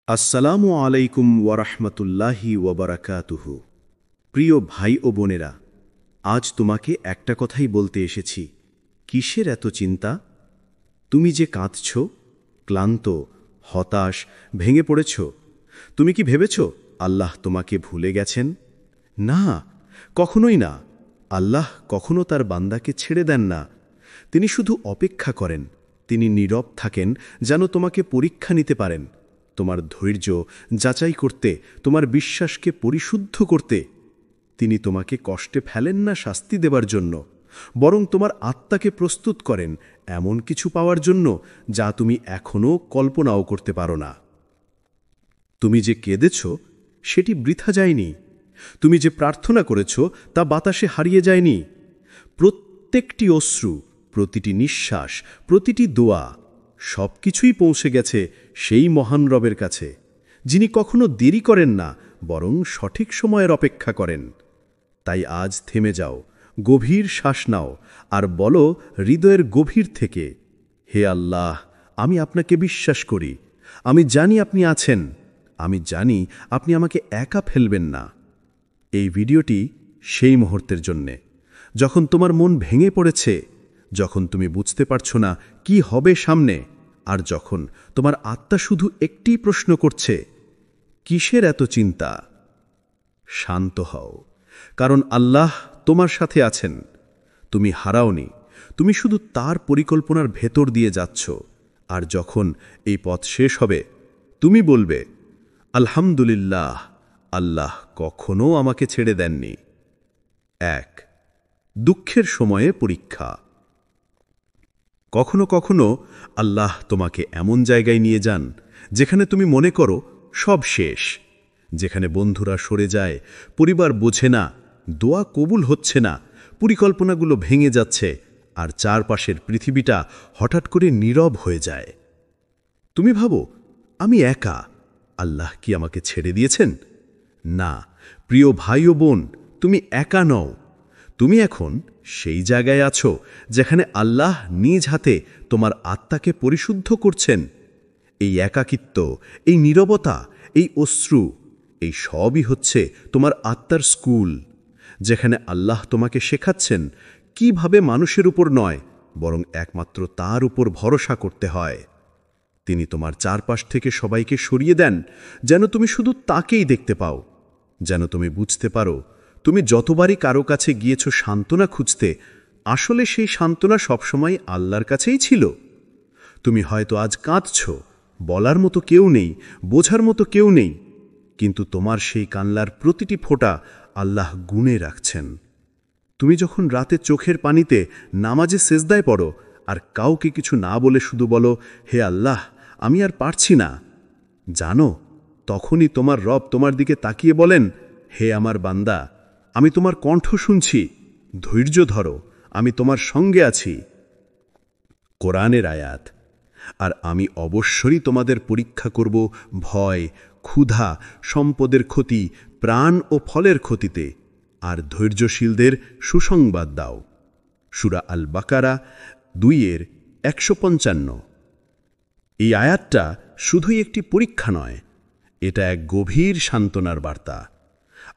আসসালামু আলাইকুম ওয়ারাহমাতুল্লাহি ওয়াবারাকাতুহু। প্রিয় ভাই ও বোনেরা, আজ তোমাকে একটা কথাই বলতে এসেছি। কিসের এত চিন্তা? তুমি যে কাঁদছ, ক্লান্ত, হতাশ, ভেঙে পড়েছ, তুমি কি ভেবেছ আল্লাহ তোমাকে ভুলে গেছেন? না, কখনোই না। আল্লাহ কখনো তার বান্দাকে ছেড়ে দেন না। তিনি শুধু অপেক্ষা করেন, তিনি নীরব থাকেন যেন তোমাকে পরীক্ষা নিতে পারেন, তোমার ধৈর্য যাচাই করতে, তোমার বিশ্বাসকে পরিশুদ্ধ করতে। তিনি তোমাকে কষ্টে ফেলেন না শাস্তি দেবার জন্য, বরং তোমার আত্মাকে প্রস্তুত করেন এমন কিছু পাওয়ার জন্য যা তুমি এখনও কল্পনাও করতে পারো না। তুমি যে কেঁদেছ সেটি বৃথা যায়নি। তুমি যে প্রার্থনা করেছ তা বাতাসে হারিয়ে যায়নি। প্রত্যেকটি অশ্রু, প্রতিটি নিঃশ্বাস, প্রতিটি দোয়া সবকিছুই পৌঁছে গেছে সেই মহান রবের কাছে, যিনি কখনো দেরি করেন না, বরং সঠিক সময়ের অপেক্ষা করেন। তাই আজ থেমে যাও, গভীর শ্বাস নাও আর বলো হৃদয়ের গভীর থেকে, হে আল্লাহ, আমি আপনাকে বিশ্বাস করি। আমি জানি আপনি আছেন। আমি জানি আপনি আমাকে একা ফেলবেন না। এই ভিডিওটি সেই মুহূর্তের জন্যে, যখন তোমার মন ভেঙে পড়েছে, যখন তুমি বুঝতে পারছো না কি হবে সামনে, আর যখন তোমার আত্মা শুধু একটি প্রশ্ন করছে, কিসের এত চিন্তা? শান্ত হও, কারণ আল্লাহ তোমার সাথে আছেন। তুমি হারাওনি, তুমি শুধু তার পরিকল্পনার ভেতর দিয়ে যাচ্ছ। আর যখন এই পথ শেষ হবে, তুমি বলবে, আলহামদুলিল্লাহ, আল্লাহ কখনো আমাকে ছেড়ে দেননি। 1. দুঃখের সময়ে পরীক্ষা। কখনো কখনো আল্লাহ তোমাকে এমন জায়গায় নিয়ে যান যেখানে তুমি মনে করো সব শেষ, যেখানে বন্ধুরা সরে যায়, পরিবার বোঝে না, দোয়া কবুল হচ্ছে না, পরিকল্পনাগুলো ভেঙে যাচ্ছে, আর চারপাশের পৃথিবীটা হঠাৎ করে নীরব হয়ে যায়। তুমি ভাবো, আমি একা, আল্লাহ কি আমাকে ছেড়ে দিয়েছেন? না, প্রিয় ভাই ও বোন, তুমি একা নও। তুমি এখন সেই জায়গায় আছো যেখানে আল্লাহ নিজ হাতে তোমার আত্মাকে পরিশুদ্ধ করছেন। এই একাকিত্ব, এই নীরবতা, এই অশ্রু, এই সবই হচ্ছে তোমার আত্মার স্কুল, যেখানে আল্লাহ তোমাকে শেখাচ্ছেন কিভাবে মানুষের উপর নয়, বরং একমাত্র তার উপর ভরসা করতে হয়। তিনি তোমার চারপাশ থেকে সবাইকে সরিয়ে দেন যেন তুমি শুধু তাকেই দেখতে পাও, যেন তুমি বুঝতে পারো তুমি যতবারই কারো কাছে গিয়েছ সান্ত্বনা খুঁজতে, আসলে সেই সান্ত্বনা সবসময় আল্লাহর কাছেই ছিল। তুমি হয়তো আজ কাঁদছ, বলার মতো কেউ নেই, বোঝার মতো কেউ নেই, কিন্তু তোমার সেই কান্নার প্রতিটি ফোঁটা আল্লাহ গুণে রাখছেন। তুমি যখন রাতে চোখের পানিতে নামাজে সেজদায় পড়ো আর কাউকে কিছু না বলে শুধু বলো, হে আল্লাহ, আমি আর পারছি না, জানো তখনই তোমার রব তোমার দিকে তাকিয়ে বলেন, হে আমার বান্দা, আমি তোমার কণ্ঠ শুনছি, ধৈর্য ধরো, আমি তোমার সঙ্গে আছি। কোরআনের আয়াত। আর আমি অবশ্যই তোমাদের পরীক্ষা করব ভয়, ক্ষুধা, সম্পদের ক্ষতি, প্রাণ ও ফলের ক্ষতিতে, আর ধৈর্যশীলদের সুসংবাদ দাও। সূরা আল বাকারা 2:155। এই আয়াতটা শুধুই একটি পরীক্ষা নয়, এটা এক গভীর সান্ত্বনার বার্তা।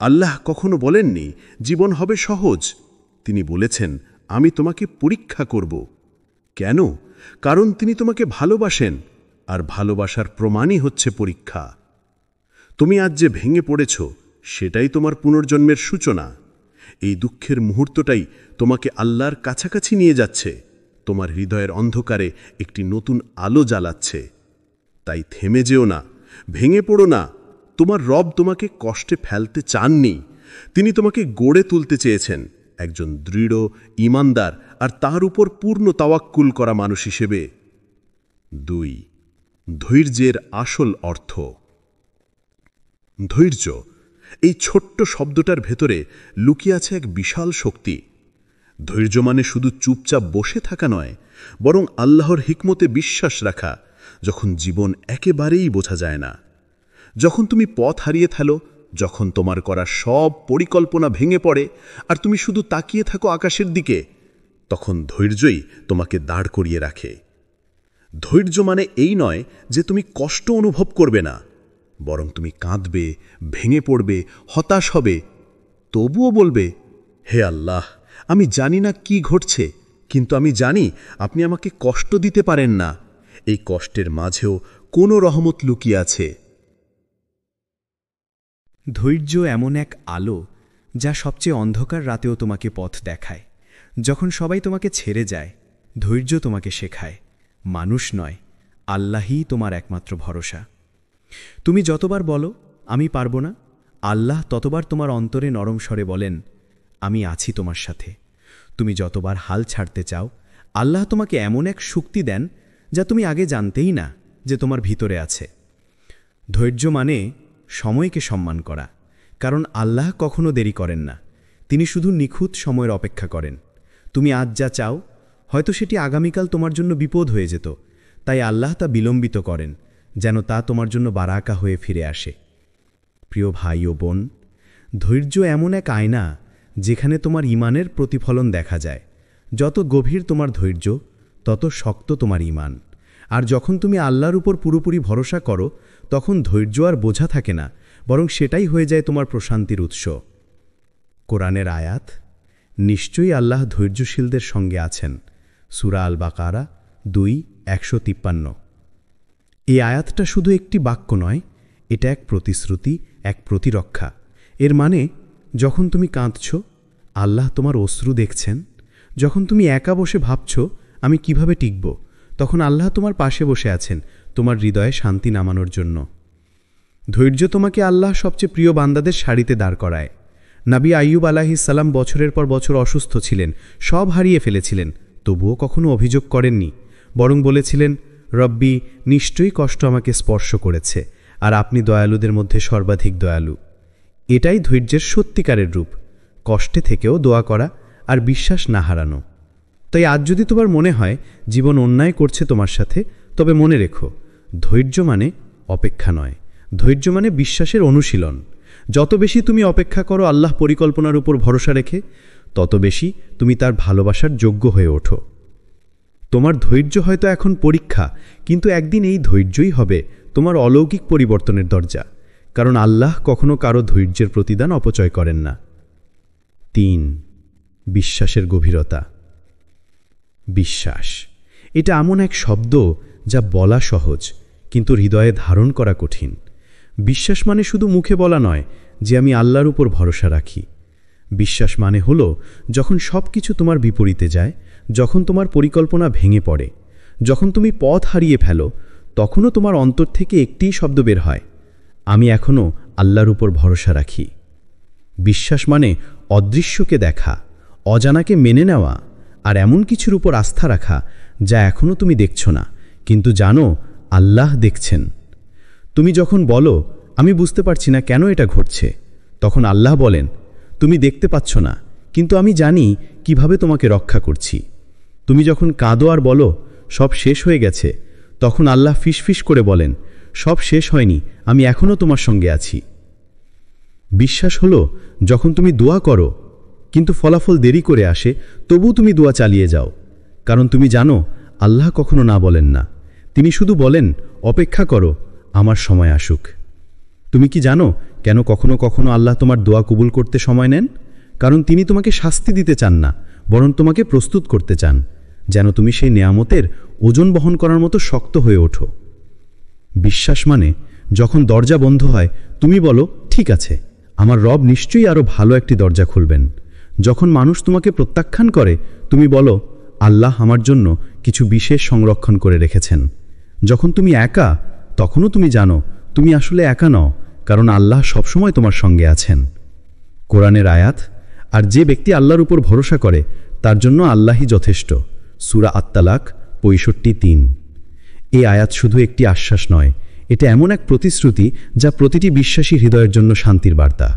আল্লাহ কখনো বলেননি জীবন হবে সহজ। তিনি বলেছেন, আমি তোমাকে পরীক্ষা করব। কেন? কারণ তিনি তোমাকে ভালোবাসেন, আর ভালোবাসার প্রমাণই হচ্ছে পরীক্ষা। তুমি আজ যে ভেঙে পড়েছ, সেটাই তোমার পুনর্জন্মের সূচনা। এই দুঃখের মুহূর্তটাই তোমাকে আল্লাহর কাছাকাছি নিয়ে যাচ্ছে, তোমার হৃদয়ের অন্ধকারে একটি নতুন আলো জ্বালাচ্ছে। তাই থেমে যেও না, ভেঙে পড়ো না। তোমার রব তোমাকে কষ্টে ফেলতে চাননি, তিনি তোমাকে গড়ে তুলতে চেয়েছেন একজন দৃঢ়, ঈমানদার আর তার উপর পূর্ণ তাওয়াক্কুল করা মানুষ হিসেবে। 2. ধৈর্যের আসল অর্থ। ধৈর্য, এই ছোট্ট শব্দটার ভেতরে লুকিয়ে আছে এক বিশাল শক্তি। ধৈর্য মানে শুধু চুপচাপ বসে থাকা নয়, বরং আল্লাহর হিকমতে বিশ্বাস রাখা যখন জীবন একেবারেই বোঝা যায় না, যখন তুমি পথ হারিয়ে ফেলো, যখন তোমার করা সব পরিকল্পনা ভেঙে পড়ে আর তুমি শুধু তাকিয়ে থাকো আকাশের দিকে, তখন ধৈর্যই তোমাকে দাঁড় করিয়ে রাখে। ধৈর্য মানে এই নয় যে তুমি কষ্ট অনুভব করবে না, বরং তুমি কাঁদবে, ভেঙে পড়বে, হতাশ হবে, তবুও বলবে, হে আল্লাহ, আমি জানি না কি ঘটছে, কিন্তু আমি জানি আপনি আমাকে কষ্ট দিতে পারেন না। এই কষ্টের মাঝেও কোনো রহমত লুকিয়ে আছে। ধৈর্য এমন এক আলো যা সবচেয়ে অন্ধকার রাতেও তোমাকে পথ দেখায়। যখন সবাই তোমাকে ছেড়ে যায়, ধৈর্য তোমাকে শেখায় মানুষ নয়, আল্লাহই তোমার একমাত্র ভরসা। তুমি যতবার বলো আমি পারব না, আল্লাহ ততবার তোমার অন্তরে নরম স্বরে বলেন, আমি আছি তোমার সাথে। তুমি যতবার হাল ছাড়তে চাও, আল্লাহ তোমাকে এমন এক শক্তি দেন যা তুমি আগে জানতেই না যে তোমার ভিতরে আছে। ধৈর্য মানে সময়কে সম্মান করা, কারণ আল্লাহ কখনো দেরি করেন না, তিনি শুধু নিখুঁত সময়ের অপেক্ষা করেন। তুমি আজ যা চাও, হয়তো সেটি আগামীকাল তোমার জন্য বিপদ হয়ে যেত, তাই আল্লাহ তা বিলম্বিত করেন যেন তা তোমার জন্য বারাকা হয়ে ফিরে আসে। প্রিয় ভাই ও বোন, ধৈর্য এমন এক আয়না যেখানে তোমার ঈমানের প্রতিফলন দেখা যায়। যত গভীর তোমার ধৈর্য, তত শক্ত তোমার ঈমান। আর যখন তুমি আল্লাহর উপর পুরোপুরি ভরসা করো, তখন ধৈর্য আর বোঝা থাকে না, বরং সেটাই হয়ে যায় তোমার প্রশান্তির উৎস। কোরআনের আয়াত, নিশ্চয়ই আল্লাহ ধৈর্যশীলদের সঙ্গে আছেন। সূরা আল বাকারা 2:153। এই আয়াতটা শুধু একটি বাক্য নয়, এটা এক প্রতিশ্রুতি, এক প্রতিরক্ষা। এর মানে, যখন তুমি কাঁদছ, আল্লাহ তোমার অশ্রু দেখছেন। যখন তুমি একা বসে ভাবছ আমি কিভাবে টিকব, তখন আল্লাহ তোমার পাশে বসে আছেন তোমার হৃদয়ে শান্তি নামানোর জন্য। ধৈর্য তোমাকে আল্লাহ সবচেয়ে প্রিয় বান্দাদের সারিতে দাঁড় করায়। নবী আইয়ুব আলাইহিস সালাম বছরের পর বছর অসুস্থ ছিলেন, সব হারিয়ে ফেলেছিলেন, তবুও কখনো অভিযোগ করেননি, বরং বলেছিলেন, রব্বি, নিশ্চয়ই কষ্ট আমাকে স্পর্শ করেছে, আর আপনি দয়ালুদের মধ্যে সর্বাধিক দয়ালু। এটাই ধৈর্যের সত্যিকারের রূপ, কষ্টে থেকেও দোয়া করা আর বিশ্বাস না হারানো। তাই আজ যদি তোমার মনে হয় জীবন অন্যায় করছে তোমার সাথে, তবে মনে রেখো, ধৈর্য মানে অপেক্ষা নয়, ধৈর্য মানে বিশ্বাসের অনুশীলন। যত বেশি তুমি অপেক্ষা করো আল্লাহ পরিকল্পনার উপর ভরসা রেখে, তত বেশি তুমি তার ভালোবাসার যোগ্য হয়ে ওঠো। তোমার ধৈর্য হয়তো এখন পরীক্ষা, কিন্তু একদিন এই ধৈর্যই হবে তোমার অলৌকিক পরিবর্তনের দরজা, কারণ আল্লাহ কখনো কারো ধৈর্যের প্রতিদান অপচয় করেন না। 3. বিশ্বাসের গভীরতা। বিশ্বাস, এটা এমন এক শব্দ যা বলা সহজ, কিন্তু হৃদয়ে ধারণ করা কঠিন। বিশ্বাস মানে শুধু মুখে বলা নয় যে আমি আল্লাহর উপর ভরসা রাখি। বিশ্বাস মানে হলো যখন সব কিছু তোমার বিপরীতে যায়, যখন তোমার পরিকল্পনা ভেঙে পড়ে, যখন তুমি পথ হারিয়ে ফেলো, তখনও তোমার অন্তর থেকে একটিই শব্দ বের হয়, আমি এখনও আল্লাহর উপর ভরসা রাখি। বিশ্বাস মানে অদৃশ্যকে দেখা, অজানাকে মেনে নেওয়া, আর এমন কিছুর উপর আস্থা রাখা যা এখনও তুমি দেখছো না, কিন্তু জানো আল্লাহ দেখছেন। তুমি যখন বলো আমি বুঝতে পারছি না কেন এটা ঘটছে, তখন আল্লাহ বলেন, তুমি দেখতে পাচ্ছ না, কিন্তু আমি জানি কিভাবে তোমাকে রক্ষা করছি। তুমি যখন কাঁদো আর বলো সব শেষ হয়ে গেছে, তখন আল্লাহ ফিসফিস করে বলেন, সব শেষ হয়নি, আমি এখনও তোমার সঙ্গে আছি। বিশ্বাস হলো যখন তুমি দোয়া করো কিন্তু ফলাফল দেরি করে আসে, তবু তুমি দোয়া চালিয়ে যাও, কারণ তুমি জানো আল্লাহ কখনো না বলেন না, তিনি শুধু বলেন অপেক্ষা করো, আমার সময় আসুক। তুমি কি জানো কেন কখনো কখনো আল্লাহ তোমার দোয়া কবুল করতে সময় নেন? কারণ তিনি তোমাকে শাস্তি দিতে চান না, বরং তোমাকে প্রস্তুত করতে চান, যেন তুমি সেই নেয়ামতের ওজন বহন করার মতো শক্ত হয়ে ওঠো। বিশ্বাস মানে যখন দরজা বন্ধ হয় তুমি বলো ঠিক আছে, আমার রব নিশ্চয়ই আরও ভালো একটি দরজা খুলবেন। যখন মানুষ তোমাকে প্রত্যাখ্যান করে তুমি বলো আল্লাহ আমার জন্য কিছু বিশেষ সংরক্ষণ করে রেখেছেন। যখন তুমি একা, তখনও তুমি জানো তুমি আসলে একা নও, কারণ আল্লাহ সবসময় তোমার সঙ্গে আছেন। কোরআনের আয়াত, আর যে ব্যক্তি আল্লাহর উপর ভরসা করে তার জন্য আল্লাহই যথেষ্ট। সূরা আত-তালাক 65:3। এই আয়াত শুধু একটি আশ্বাস নয়, এটা এমন এক প্রতিশ্রুতি যা প্রতিটি বিশ্বাসী হৃদয়ের জন্য শান্তির বার্তা।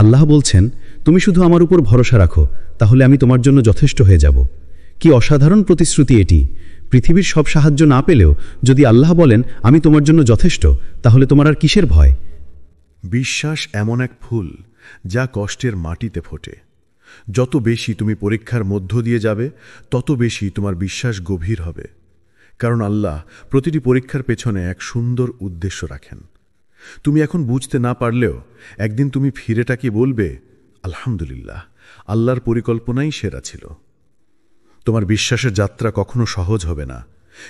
আল্লাহ বলছেন, তুমি শুধু আমার উপর ভরসা রাখো, তাহলে আমি তোমার জন্য যথেষ্ট হয়ে যাব। কি অসাধারণ প্রতিশ্রুতি এটি! পৃথিবীর সব সাহায্য না পেলেও যদি আল্লাহ বলেন আমি তোমার জন্য যথেষ্ট, তাহলে তোমার আর কিসের ভয়? বিশ্বাস এমন এক ফুল যা কষ্টের মাটিতে ফোটে। যত বেশি তুমি পরীক্ষার মধ্য দিয়ে যাবে, তত বেশি তোমার বিশ্বাস গভীর হবে, কারণ আল্লাহ প্রতিটি পরীক্ষার পেছনে এক সুন্দর উদ্দেশ্য রাখেন। তুমি এখন বুঝতে না পারলেও একদিন তুমি ফিরে তাকিয়ে বলবে, আলহামদুলিল্লাহ, আল্লাহর পরিকল্পনাই সেরা ছিল। তোমার বিশ্বাসের যাত্রা কখনো সহজ হবে না,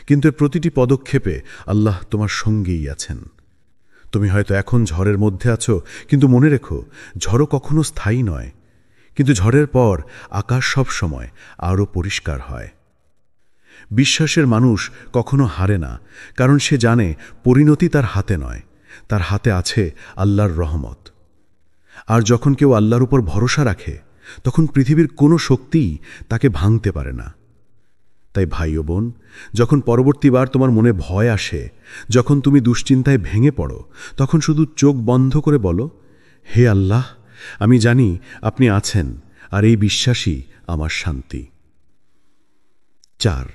কিন্তু এর প্রতিটি পদক্ষেপে আল্লাহ তোমার সঙ্গেই আছেন। তুমি হয়তো এখন ঝড়ের মধ্যে আছো, কিন্তু মনে রেখো, ঝড়ও কখনো স্থায়ী নয়, কিন্তু ঝড়ের পর আকাশ সব সময় আরও পরিষ্কার হয়। বিশ্বাসের মানুষ কখনো হারে না, কারণ সে জানে পরিণতি তার হাতে নয়, তার হাতে আছে আল্লাহর রহমত। আর যখন কেউ আল্লাহর উপর ভরসা রাখে, তখন পৃথিবীর কোনো শক্তিই তাকে ভাঙতে পারে না। তাই ভাই ও বোন, যখন পরবর্তীবার তোমার মনে ভয় আসে, যখন তুমি দুশ্চিন্তায় ভেঙে পড়ো, তখন শুধু চোখ বন্ধ করে বলো, হে আল্লাহ, আমি জানি আপনি আছেন, আর এই বিশ্বাসই আমার শান্তি। 4.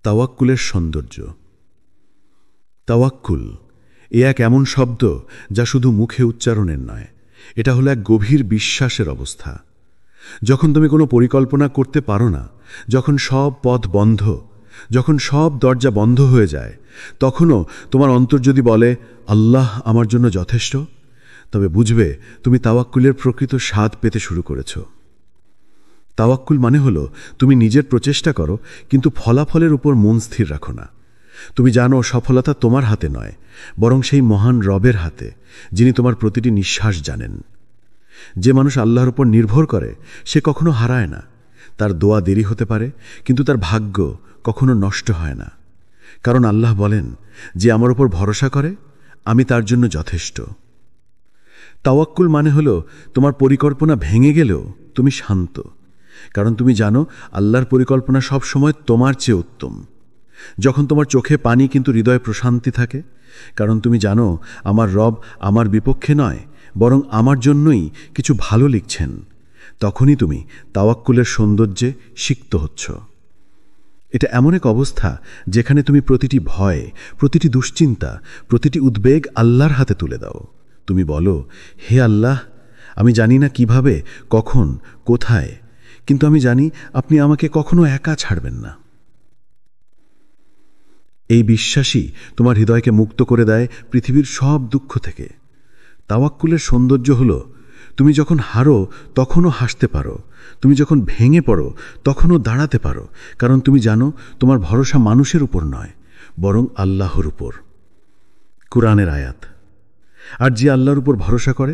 তাওয়াক্কুলের সৌন্দর্য। তাওয়াক্কুল এক এমন শব্দ যা শুধু মুখে উচ্চারণের নয়, এটা হলো এক গভীর বিশ্বাসের অবস্থা। যখন তুমি কোনো পরিকল্পনা করতে পারো না, যখন সব পথ বন্ধ, যখন সব দরজা বন্ধ হয়ে যায়, তখনও তোমার অন্তর যদি বলে, আল্লাহ আমার জন্য যথেষ্ট, তবে বুঝবে তুমি তাওয়াক্কুলের প্রকৃত স্বাদ পেতে শুরু করেছ। তাওয়াক্কুল মানে হলো তুমি নিজের প্রচেষ্টা করো, কিন্তু ফলাফলের উপর মন স্থির রাখো না। তুমি জানো সফলতা তোমার হাতে নয়, বরং সেই মহান রবের হাতে, যিনি তোমার প্রতিটি নিঃশ্বাস জানেন। যে মানুষ আল্লাহর উপর নির্ভর করে, সে কখনো হারায় না। তার দোয়া দেরি হতে পারে, কিন্তু তার ভাগ্য কখনো নষ্ট হয় না, কারণ আল্লাহ বলেন, যে আমার উপর ভরসা করে, আমি তার জন্য যথেষ্ট। তাওয়াক্কুল মানে হলো তোমার পরিকল্পনা ভেঙে গেলেও তুমি শান্ত, কারণ তুমি জানো আল্লাহর পরিকল্পনা সব সময় তোমার চেয়ে উত্তম। যখন তোমার চোখে পানি কিন্তু হৃদয়ে প্রশান্তি থাকে, কারণ তুমি জানো আমার রব আমার বিপক্ষে নয়, বরং আমার জন্যই কিছু ভালো লিখছেন, তখনই তুমি তাওয়াক্কুলের সৌন্দর্যে সিক্ত হচ্ছ। এটা এমন এক অবস্থা যেখানে তুমি প্রতিটি ভয়, প্রতিটি দুশ্চিন্তা, প্রতিটি উদ্বেগ আল্লাহর হাতে তুলে দাও। তুমি বলো, হে আল্লাহ, আমি জানি না কিভাবে, কখন, কোথায়, কিন্তু আমি জানি আপনি আমাকে কখনো একা ছাড়বেন না। এই বিশ্বাসই তোমার হৃদয়কে মুক্ত করে দেয় পৃথিবীর সব দুঃখ থেকে। তাওয়াক্কুলের সৌন্দর্য হলো তুমি যখন হারো তখনও হাসতে পারো, তুমি যখন ভেঙে পড়ো তখনও দাঁড়াতে পারো, কারণ তুমি জানো তোমার ভরসা মানুষের উপর নয়, বরং আল্লাহর উপর। কুরআনের আয়াত। আর যে আল্লাহর উপর ভরসা করে,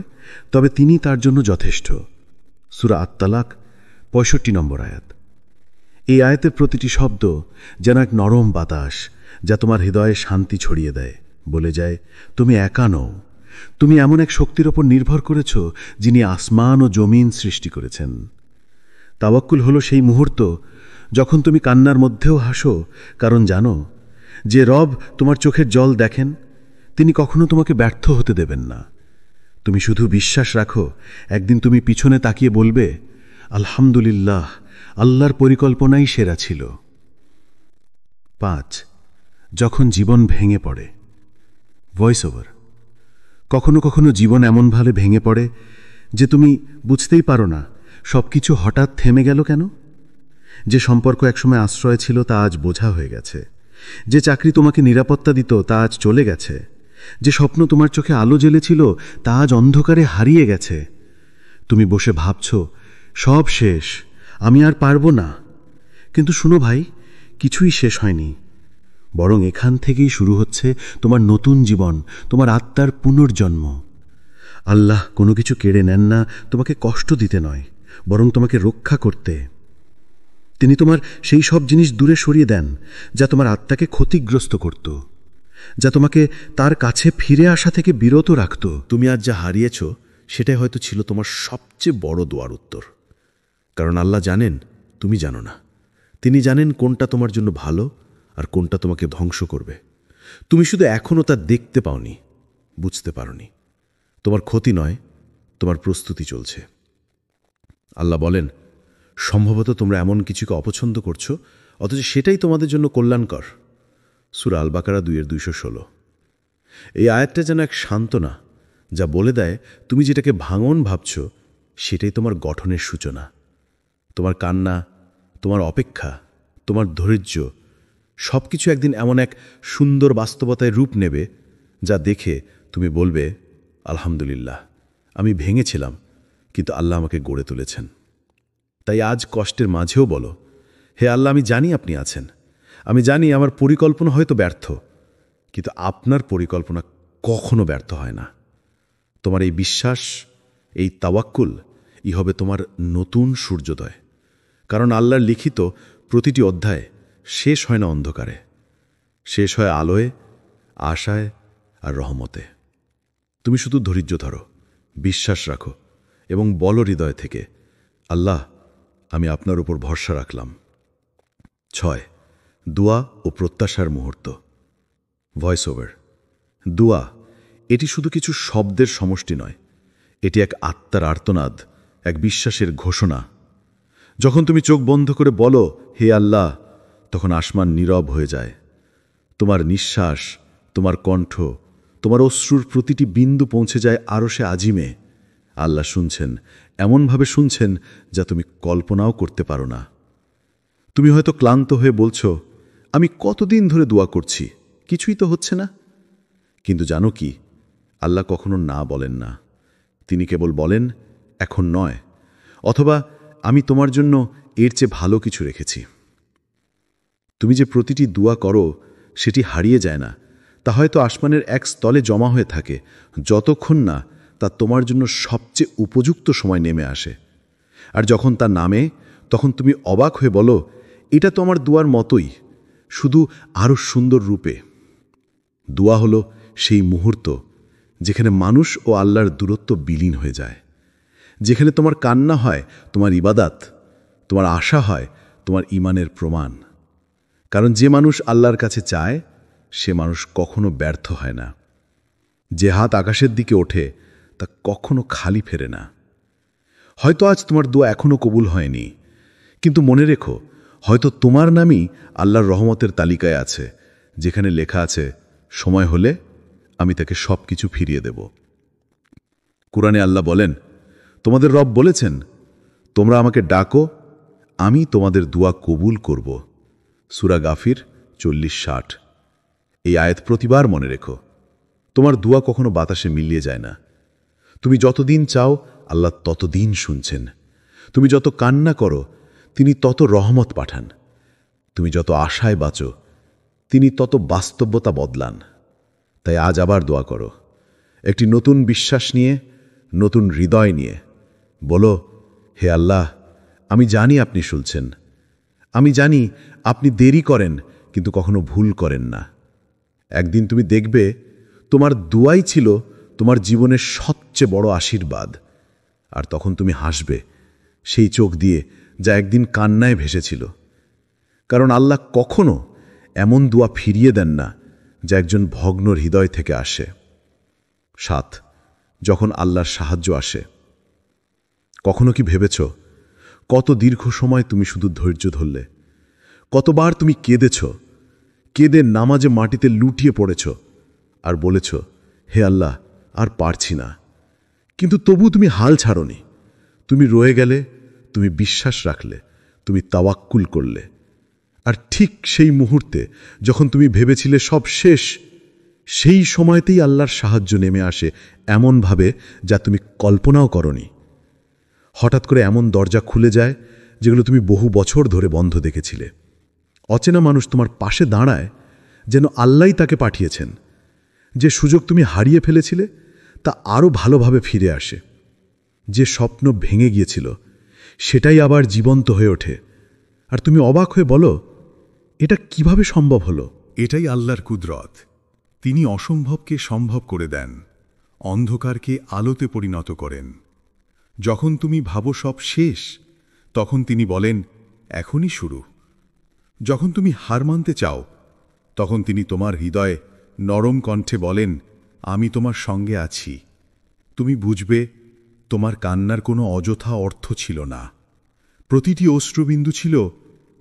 তবে তিনি তার জন্য যথেষ্ট। সূরা আত-তালাক 65 নম্বর আয়াত। এই আয়াতের প্রতিটি শব্দ যেন এক নরম বাতাস, যা তোমার হৃদয়ে শান্তি ছড়িয়ে দেয়, বলে যায়, তুমি একা নও, তুমি এমন এক শক্তির ওপর নির্ভর করেছ, যিনি আসমান ও জমিন সৃষ্টি করেছেন। তাওয়াক্কুল হলো সেই মুহূর্ত যখন তুমি কান্নার মধ্যেও হাসো, কারণ জানো যে রব তোমার চোখের জল দেখেন, তিনি কখনো তোমাকে ব্যর্থ হতে দেবেন না। তুমি শুধু বিশ্বাস রাখো, একদিন তুমি পিছনে তাকিয়ে বলবে, আলহামদুলিল্লাহ, আল্লাহর পরিকল্পনাই সেরা ছিল। 5. যখন জীবন ভেঙে পড়ে। Voice over. কখনো কখনো জীবন এমনভাবে ভেঙে পড়ে যে তুমি বুঝতেই পারো না সবকিছু হঠাৎ থেমে গেল কেন। যে সম্পর্ক একসময় আশ্রয় ছিল তা আজ বোঝা হয়ে গেছে, যে চাকরি তোমাকে নিরাপত্তা দিত তা আজ চলে গেছে, যে স্বপ্ন তোমার চোখে আলো জ্বেলেছিল তা আজ অন্ধকারে হারিয়ে গেছে। তুমি বসে ভাবছ, সব শেষ, আমি আর পারবো না। কিন্তু শুনো ভাই, কিছুই শেষ হয়নি, বরং এখান থেকেই শুরু হচ্ছে তোমার নতুন জীবন, তোমার আত্মার পুনর্জন্ম। আল্লাহ কোনো কিছু কেড়ে নেন না তোমাকে কষ্ট দিতে নয়, বরং তোমাকে রক্ষা করতে। তিনি তোমার সেই সব জিনিস দূরে সরিয়ে দেন যা তোমার আত্মাকে ক্ষতিগ্রস্ত করত, যা তোমাকে তার কাছে ফিরে আসা থেকে বিরত রাখত। তুমি আজ যা হারিয়েছ, সেটাই হয়তো ছিল তোমার সবচেয়ে বড় দোয়ার উত্তর। কারণ আল্লাহ জানেন তুমি জানো না। তিনি জানেন কোনটা তোমার জন্য ভালো আর কোনটা তোমাকে ধ্বংস করবে। তুমি শুধু এখনও তা দেখতে পাওনি, বুঝতে পারোনি। তোমার ক্ষতি নয়, তোমার প্রস্তুতি চলছে। আল্লাহ বলেন, সম্ভবত তোমরা এমন কিছুকে অপছন্দ করছো, অথচ সেটাই তোমাদের জন্য কল্যাণকর। সূরা আল বাকারা 2:216। এই আয়াতটা যেন এক সান্ত্বনা, যা বলে দেয় তুমি যেটাকে ভাঙন ভাবছ, সেটাই তোমার গঠনের সূচনা। তোমার কান্না, তোমার অপেক্ষা, তোমার ধৈর্য, সব কিছু একদিন এমন এক সুন্দর বাস্তবতায় রূপ নেবে যা দেখে তুমি বলবে, আলহামদুলিল্লাহ, আমি ভেঙেছিলাম, কিন্তু আল্লাহ আমাকে গড়ে তুলেছেন। তাই আজ কষ্টের মাঝেও বলো, হে আল্লাহ, আমি জানি আপনি আছেন। আমি জানি আমার পরিকল্পনা হয়তো ব্যর্থ, কিন্তু আপনার পরিকল্পনা কখনো ব্যর্থ হয় না। তোমার এই বিশ্বাস, এই তাওয়াক্কুল হবে তোমার নতুন সূর্যোদয়। কারণ আল্লাহর লিখিত প্রতিটি অধ্যায় শেষ হয় না অন্ধকারে, শেষ হয় আলোয়, আশায় আর রহমতে। তুমি শুধু ধৈর্য ধরো, বিশ্বাস রাখো এবং বলো হৃদয় থেকে, আল্লাহ, আমি আপনার উপর ভরসা রাখলাম। 6. দোয়া ও প্রত্যাশার মুহূর্ত। Voice over. দোয়া এটি শুধু কিছু শব্দের সমষ্টি নয়, এটি এক আত্মার আর্তনাদ, এক বিশ্বাসের ঘোষণা। যখন তুমি চোখ বন্ধ করে বলো, হে আল্লাহ, তখন আসমান নীরব হয়ে যায়। তোমার নিঃশ্বাস, তোমার কণ্ঠ, তোমার অশ্রুর প্রতিটি বিন্দু পৌঁছে যায় আরশে আজিমে। আল্লাহ শুনছেন, এমনভাবে শুনছেন যা তুমি কল্পনাও করতে পারো না। তুমি হয়তো ক্লান্ত হয়ে বলছো, আমি কতদিন ধরে দোয়া করছি, কিছুই তো হচ্ছে না। কিন্তু জানো কি, আল্লাহ কখনো না বলেন না। তিনি কেবল বলেন, এখন নয়, অথবা আমি তোমার জন্য এর চেয়ে ভালো কিছু রেখেছি। তুমি যে প্রতিটি দোয়া করো সেটি হারিয়ে যায় না, তা হয়তো আসমানের এক স্থলে জমা হয়ে থাকে, যতক্ষণ না তা তোমার জন্য সবচেয়ে উপযুক্ত সময় নেমে আসে। আর যখন তা নামে, তখন তুমি অবাক হয়ে বলো, এটা তো আমার দোয়ার মতোই, শুধু আরও সুন্দর রূপে। দোয়া হলো সেই মুহূর্ত যেখানে মানুষ ও আল্লাহর দূরত্ব বিলীন হয়ে যায়, যেখানে তোমার কান্না হয় তোমার ইবাদাত, তোমার আশা হয় তোমার ঈমানের প্রমাণ। কারণ যে মানুষ আল্লাহর কাছে চায়, সে মানুষ কখনো ব্যর্থ হয় না। যে হাত আকাশের দিকে ওঠে তা কখনো খালি ফেরে না। হয়তো আজ তোমার দোয়া এখনো কবুল হয়নি, কিন্তু মনে রেখো, হয়তো তোমার নামই আল্লাহর রহমতের তালিকায় আছে, যেখানে লেখা আছে, সময় হলে আমি তাকে সব কিছু ফিরিয়ে দেব। কুরআনে আল্লাহ বলেন, তোমাদের রব বলেছেন, তোমরা আমাকে ডাকো, আমি তোমাদের দোয়া কবুল করব। সূরা গাফির 40-60। এই আয়াত প্রতিবার মনে রেখো। তোমার দোয়া কখনো বাতাসে মিলিয়ে যায় না। তুমি যতদিন চাও, আল্লাহ ততদিন শুনছেন। তুমি যত কান্না করো, তিনি তত রহমত পাঠান। তুমি যত আশায় বাঁচো, তিনি তত বাস্তবতা বদলান। তাই আজ আবার দোয়া করো, একটি নতুন বিশ্বাস নিয়ে, নতুন হৃদয় নিয়ে। বলো, হে আল্লাহ, আমি জানি আপনি শুনছেন। আমি জানি আপনি দেরি করেন, কিন্তু কখনো ভুল করেন না। একদিন তুমি দেখবে, তোমার দোয়াই ছিল তোমার জীবনের সবচেয়ে বড় আশীর্বাদ। আর তখন তুমি হাসবে, সেই চোখ দিয়ে যা একদিন কান্নায় ভেসেছিল। কারণ আল্লাহ কখনো এমন দোয়া ফিরিয়ে দেন না যা একজন ভগ্ন হৃদয় থেকে আসে। 7. যখন আল্লাহর সাহায্য আসে। কখনো কি ভেবেছ, কত দীর্ঘ সময় তুমি শুধু ধৈর্য ধরলে? কতবার তুমি কেঁদেছ, কেঁদে নামাজে মাটিতে লুটিয়ে পড়েছ আর বলেছ, হে আল্লাহ, আর পারছি না। কিন্তু তবু তুমি হাল ছাড়োনি। তুমি রয়ে গেলে, তুমি বিশ্বাস রাখলে, তুমি তাওয়াক্কুল করলে। আর ঠিক সেই মুহূর্তে যখন তুমি ভেবেছিলে সব শেষ, সেই সময়তেই আল্লাহর সাহায্য নেমে আসে এমনভাবে যা তুমি কল্পনাও করনি। হঠাৎ করে এমন দরজা খুলে যায় যেগুলো তুমি বহু বছর ধরে বন্ধ দেখেছিলে। অচেনা মানুষ তোমার পাশে দাঁড়ায় যেন আল্লাহই তাকে পাঠিয়েছেন। যে সুযোগ তুমি হারিয়ে ফেলেছিলে তা আরও ভালোভাবে ফিরে আসে। যে স্বপ্ন ভেঙে গিয়েছিল সেটাই আবার জীবন্ত হয়ে ওঠে। আর তুমি অবাক হয়ে বলো, এটা কিভাবে সম্ভব হলো? এটাই আল্লাহর কুদরত। তিনি অসম্ভবকে সম্ভব করে দেন, অন্ধকারকে আলোতে পরিণত করেন। যখন তুমি ভাবো সব শেষ, তখন তিনি বলেন, এখনই শুরু। যখন তুমি হার মানতে চাও, তখন তিনি তোমার হৃদয়ে নরম কণ্ঠে বলেন, আমি তোমার সঙ্গে আছি। তুমি বুঝবে, তোমার কান্নার কোনো অযথা অর্থ ছিল না। প্রতিটি অশ্রুবিন্দু ছিল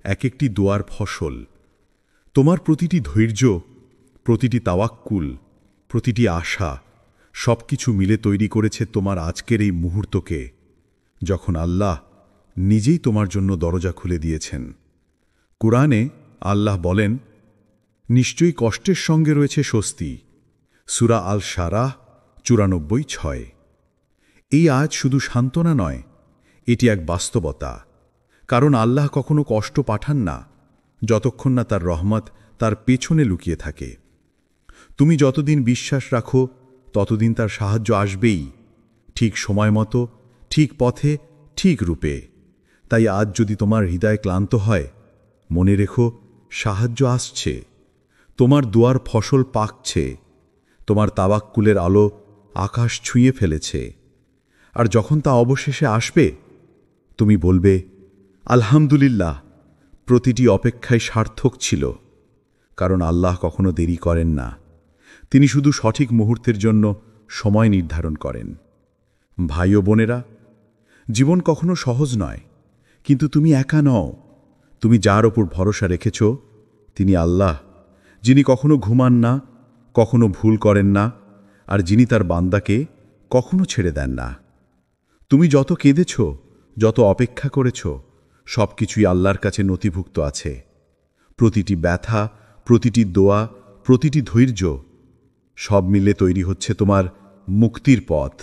এক একটি দোয়ার ফসল। তোমার প্রতিটি ধৈর্য, প্রতিটি তাওয়াক্কুল, প্রতিটি আশা, সবকিছু মিলে তৈরি করেছে তোমার আজকের এই মুহূর্তকে, যখন আল্লাহ নিজেই তোমার জন্য দরজা খুলে দিয়েছেন। কুরআনে আল্লাহ বলেন, নিশ্চয়ই কষ্টের সঙ্গে রয়েছে স্বস্তি। সূরা আল শারাহ ৯৪:৬। এই আয়াত শুধু সান্ত্বনা নয়, এটি এক বাস্তবতা। কারণ আল্লাহ কখনো কষ্ট পাঠান না যতক্ষণ না তার রহমত তার পেছনে লুকিয়ে থাকে। তুমি যতদিন বিশ্বাস রাখো ততদিন তার সাহায্য আসবেই, ঠিক সময় মতো, ঠিক পথে, ঠিক রূপে। তাই আজ যদি তোমার হৃদয় ক্লান্ত হয়, মনে রেখো সাহায্য আসছে। তোমার দুয়ার ফসল পাকছে, তোমার তাওয়াক্কুলের আলো আকাশ ছুঁয়ে ফেলেছে। আর যখন তা অবশেষে আসবে, তুমি বলবে, আলহামদুলিল্লাহ, প্রতিটি অপেক্ষায় সার্থক ছিল। কারণ আল্লাহ কখনো দেরি করেন না, তিনি শুধু সঠিক মুহূর্তের জন্য সময় নির্ধারণ করেন। ভাই ও বোনেরা, জীবন কখনো সহজ নয়, কিন্তু তুমি একা নও। তুমি যার ওপর ভরসা রেখেছ তিনি আল্লাহ, যিনি কখনো ঘুমান না, কখনো ভুল করেন না, আর যিনি তার বান্দাকে কখনো ছেড়ে দেন না। তুমি যত কেঁদেছ, যত অপেক্ষা করেছ, সব কিছুই আল্লাহর কাছে নথিভুক্ত আছে। প্রতিটি ব্যথা, প্রতিটি দোয়া, প্রতিটি ধৈর্য, সব মিলে তৈরি হচ্ছে তোমার মুক্তির পথ।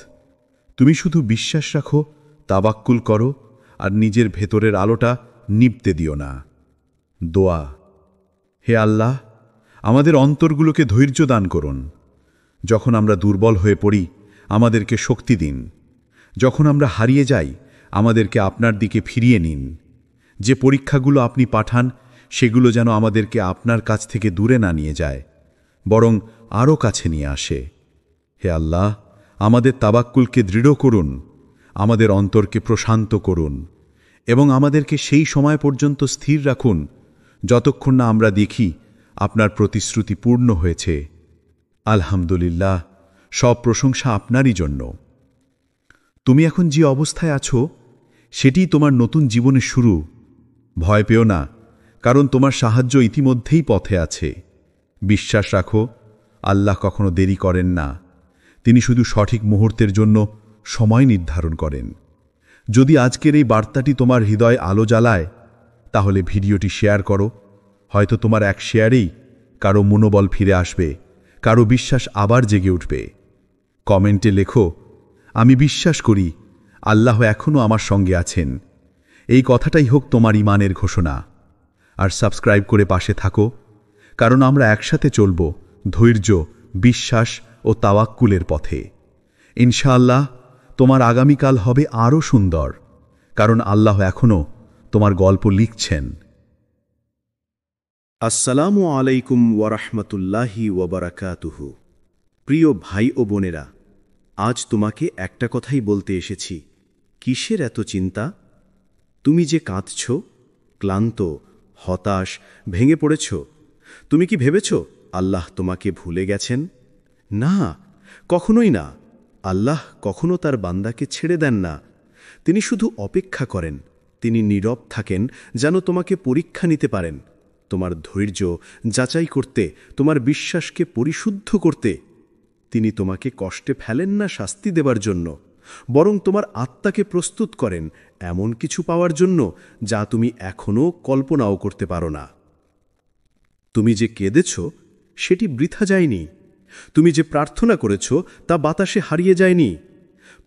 তুমি শুধু বিশ্বাস রাখো, তাওয়াক্কুল করো, আর নিজের ভেতরের আলোটা নিভতে দিও না। দোয়া: হে আল্লাহ, আমাদের অন্তরগুলোকে ধৈর্য দান করুন। যখন আমরা দুর্বল হয়ে পড়ি, আমাদেরকে শক্তি দিন। যখন আমরা হারিয়ে যাই, আমাদেরকে আপনার দিকে ফিরিয়ে নিন। যে পরীক্ষাগুলো আপনি পাঠান, সেগুলো যেন আমাদেরকে আপনার কাছ থেকে দূরে না নিয়ে যায়, বরং আরও কাছে নিয়ে আসে। হে আল্লাহ, আমাদের তাওয়াক্কুলকে দৃঢ় করুন, আমাদের অন্তরকে প্রশান্ত করুন, এবং আমাদেরকে সেই সময় পর্যন্ত স্থির রাখুন যতক্ষণ না আমরা দেখি আপনার প্রতিশ্রুতি পূর্ণ হয়েছে। আলহামদুলিল্লাহ, সব প্রশংসা আপনারই জন্য। তুমি এখন যে অবস্থায় আছো, সেটিই তোমার নতুন জীবনের শুরু। ভয় পেও না, কারণ তোমার সাহায্য ইতিমধ্যেই পথে আছে। বিশ্বাস রাখো, আল্লাহ কখনো দেরি করেন না, তিনি শুধু সঠিক মুহূর্তের জন্য সময় নির্ধারণ করেন। যদি আজকের এই বার্তাটি তোমার হৃদয় আলো জ্বালায়, তাহলে ভিডিওটি শেয়ার করো। হয়তো তোমার এক শেয়ারেই কারো মনোবল ফিরে আসবে, কারো বিশ্বাস আবার জেগে উঠবে। কমেন্টে লেখো, আমি বিশ্বাস করি আল্লাহ এখনও আমার সঙ্গে আছেন। এই কথাটাই হোক তোমার ঈমানের ঘোষণা। আর সাবস্ক্রাইব করে পাশে থাকো, কারণ আমরা একসাথে চলব ধৈর্য, বিশ্বাস ও তাওয়াক্কুলের পথে। ইনশাআল্লাহ তোমার আগামীকাল হবে আরও সুন্দর, কারণ আল্লাহ এখনও তোমার গল্প লিখছেন। আসসালামু আলাইকুম ওয়ারাহমাতুল্লাহি ওয়াবারাকাতুহু। প্রিয় ভাই ও বোনেরা, আজ তোমাকে একটা কথাই বলতে এসেছি। কিসের এত চিন্তা? তুমি যে কাঁদছ, ক্লান্ত, হতাশ, ভেঙে পড়েছ, তুমি কি ভেবেছ আল্লাহ তোমাকে ভুলে গেছেন? না, কখনোই না। আল্লাহ কখনো তার বান্দাকে ছেড়ে দেন না। তিনি শুধু অপেক্ষা করেন, তিনি নীরব থাকেন যেন তোমাকে পরীক্ষা নিতে পারেন, তোমার ধৈর্য যাচাই করতে, তোমার বিশ্বাসকে পরিশুদ্ধ করতে। তিনি তোমাকে কষ্টে ফেলেন না শাস্তি দেবার জন্য, বরং তোমার আত্মাকে প্রস্তুত করেন এমন কিছু পাওয়ার জন্য যা তুমি এখনও কল্পনাও করতে পারো না। তুমি যে কেঁদেছ, সেটি বৃথা যায়নি। তুমি যে প্রার্থনা করেছ, তা বাতাসে হারিয়ে যায়নি।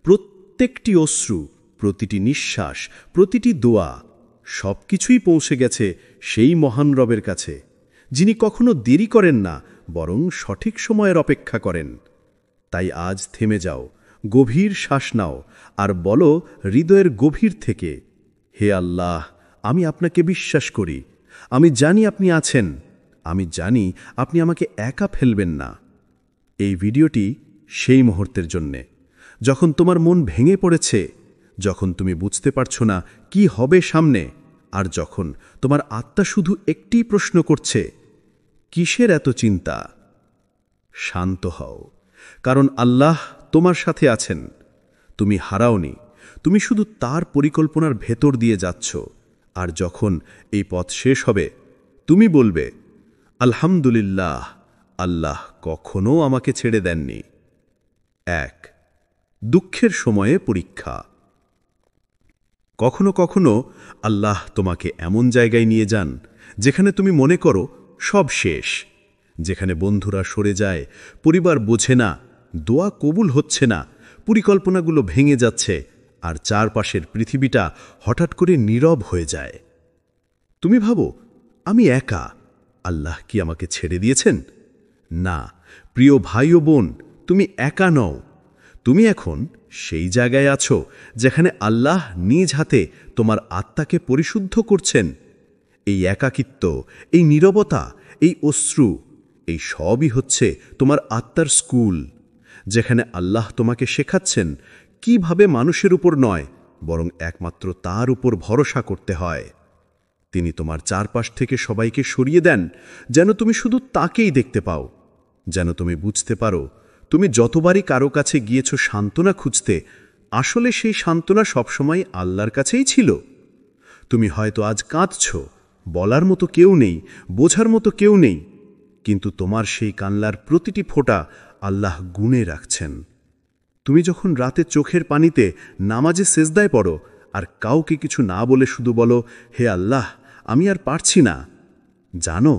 প্রত্যেকটি অশ্রু, প্রতিটি নিঃশ্বাস, প্রতিটি দোয়া, সব কিছুই পৌঁছে গেছে সেই মহান রবের কাছে, যিনি কখনো দেরি করেন না, বরং সঠিক সময়ের অপেক্ষা করেন। তাই আজ থেমে যাও, গভীর শ্বাস নাও, আর বলো হৃদয়ের গভীর থেকে, হে আল্লাহ, আমি আপনাকে বিশ্বাস করি। আমি জানি আপনি আছেন। আমি জানি আপনি আমাকে একা ফেলবেন না। এই ভিডিওটি সেই মুহূর্তের জন্যে, যখন তোমার মন ভেঙে পড়েছে, যখন তুমি বুঝতে পারছো না কি হবে সামনে, আর যখন তোমার আত্মা শুধু একটি প্রশ্ন করছে, কিসের এত চিন্তা? শান্ত হও, কারণ আল্লাহ তোমার সাথে আছেন। তুমি হারাওনি, তুমি শুধু তার পরিকল্পনার ভেতর দিয়ে যাচ্ছ। আর যখন এই পথ শেষ হবে, তুমি বলবে, আলহামদুলিল্লাহ, আল্লাহ কখনো আমাকে ছেড়ে দেননি। 1. দুঃখের সময়ে পরীক্ষা। কখনো কখনো আল্লাহ তোমাকে এমন জায়গায় নিয়ে যান যেখানে তুমি মনে করো সব শেষ, যেখানে বন্ধুরা সরে যায়, পরিবার বোঝে না, দোয়া কবুল হচ্ছে না, পরিকল্পনাগুলো ভেঙে যাচ্ছে, আর চারপাশের পৃথিবীটা হঠাৎ করে নীরব হয়ে যায়। তুমি ভাবো, আমি একা, আল্লাহ কি আমাকে ছেড়ে দিয়েছেন? না, প্রিয় ভাই ও বোন, তুমি একা নও। তুমি এখন সেই জায়গায় আছো যেখানে আল্লাহ নিজ হাতে তোমার আত্মাকে পরিশুদ্ধ করছেন। এই একাকিত্ব, এই নীরবতা, এই অশ্রু, এই সবই হচ্ছে তোমার আত্মার স্কুল, যেখানে আল্লাহ তোমাকে শেখাচ্ছেন কিভাবে মানুষের উপর নয়, বরং একমাত্র তার উপর ভরসা করতে হয়। তিনি তোমার চারপাশ থেকে সবাইকে সরিয়ে দেন, যেন তুমি শুধু তাকেই দেখতে পাও, যেন তুমি বুঝতে পারো তুমি যতবারই কারো কাছে গিয়েছ সান্ত্বনা খুঁজতে, আসলে সেই সান্ত্বনা সবসময় আল্লাহর কাছেই ছিল। তুমি হয়তো আজ কাঁদছ, বলার মতো কেউ নেই, বোঝার মতো কেউ নেই, কিন্তু তোমার সেই কান্নার প্রতিটি ফোঁটা আল্লাহ গুণে রাখছেন। তুমি যখন রাতে চোখের পানিতে নামাজে সেজদায় পড়ো আর কাউকে কিছু না বলে শুধু বলো, হে আল্লাহ, আমি আর পারছি না, জানো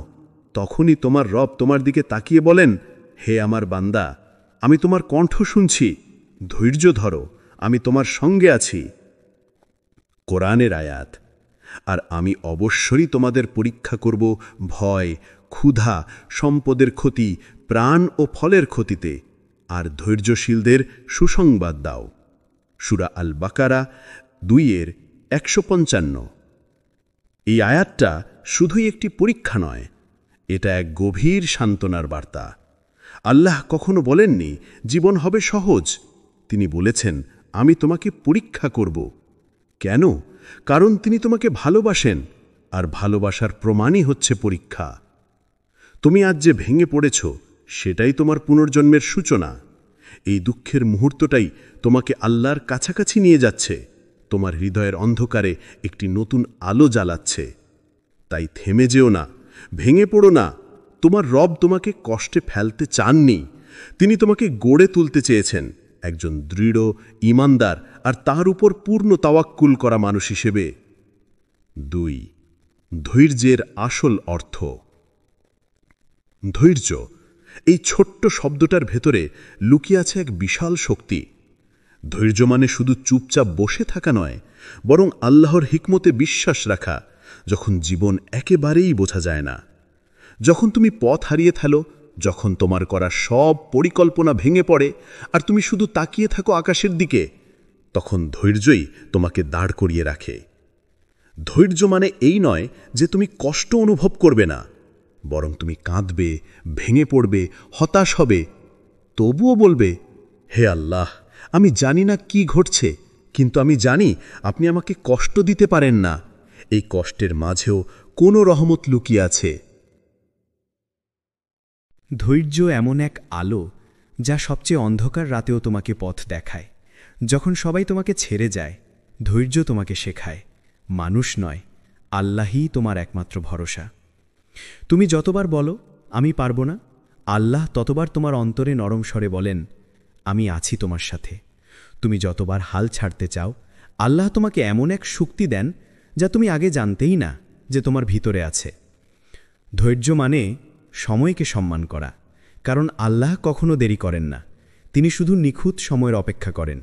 তখনই তোমার রব তোমার দিকে তাকিয়ে বলেন, হে আমার বান্দা, আমি তোমার কণ্ঠ শুনছি, ধৈর্য ধরো, আমি তোমার সঙ্গে আছি। কোরআনের আয়াত। আর আমি অবশ্যই তোমাদের পরীক্ষা করব ভয়, ক্ষুধা, সম্পদের ক্ষতি, প্রাণ ও ফলের ক্ষতিতে, আর ধৈর্যশীলদের সুসংবাদ দাও। সূরা আল বাকারা 2:155। এই আয়াতটা শুধুই একটি পরীক্ষা নয়, এটা এক গভীর সান্ত্বনার বার্তা। আল্লাহ কখনো বলেননি জীবন হবে সহজ, তিনি বলেছেন আমি তোমাকে পরীক্ষা করব। কেন? কারণ তিনি তোমাকে ভালোবাসেন, আর ভালোবাসার প্রমাণই হচ্ছে পরীক্ষা। তুমি আজ যে ভেঙে পড়েছ, সেটাই তোমার পুনর্জন্মের সূচনা। এই দুঃখের মুহূর্তটাই তোমাকে আল্লাহর কাছাকাছি নিয়ে যাচ্ছে, তোমার হৃদয়ের অন্ধকারে একটি নতুন আলো জ্বালাচ্ছে। তাই থেমে যেও না, ভেঙে পড়ো না। তোমার রব তোমাকে কষ্টে ফেলতে চাননি, তিনি তোমাকে গড়ে তুলতে চেয়েছেন একজন দৃঢ়, ঈমানদার আর তার উপর পূর্ণ তাওয়াক্কুল করা মানুষ হিসেবে। 2. ধৈর্যের আসল অর্থ। ধৈর্য, এই ছোট্ট শব্দটার ভেতরে লুকিয়ে আছে এক বিশাল শক্তি। ধৈর্য মানে শুধু চুপচাপ বসে থাকা নয়, বরং আল্লাহর হিকমতে বিশ্বাস রাখা, যখন জীবন একেবারেই বোঝা যায় না, যখন তুমি পথ হারিয়ে ফেলো, যখন তোমার করা সব পরিকল্পনা ভেঙে পড়ে আর তুমি শুধু তাকিয়ে থাকো আকাশের দিকে, তখন ধৈর্যই তোমাকে দাঁড় করিয়ে রাখে। ধৈর্য মানে এই নয় যে তুমি কষ্ট অনুভব করবে না, বরং তুমি কাঁদবে, ভেঙে পড়বে, হতাশ হবে, তবুও বলবে, হে আল্লাহ, আমি জানি না কি ঘটছে, কিন্তু আমি জানি আপনি আমাকে কষ্ট দিতে পারেন না। এই কষ্টের মাঝেও কোনো রহমত লুকিয়ে আছে। ধৈর্য এমন এক আলো যা সবচেয়ে অন্ধকার রাতেও তোমাকে পথ দেখায়। যখন সবাই তোমাকে ছেড়ে যায়, ধৈর্য তোমাকে শেখায় মানুষ নয়, আল্লাহই তোমার একমাত্র ভরসা। তুমি যতবার বলো আমি পারবো না, আল্লাহ ততবার তোমার অন্তরে নরম স্বরে বলেন, আমি আছি তোমার সাথে। তুমি যতবার হাল ছাড়তে চাও, আল্লাহ তোমাকে এমন এক শক্তি দেন যা তুমি আগে জানতেই না যে তোমার ভিতরে আছে। ধৈর্য মানে সময়কে সম্মান করা, কারণ আল্লাহ কখনো দেরি করেন না, তিনি শুধু নিখুঁত সময়ের অপেক্ষা করেন।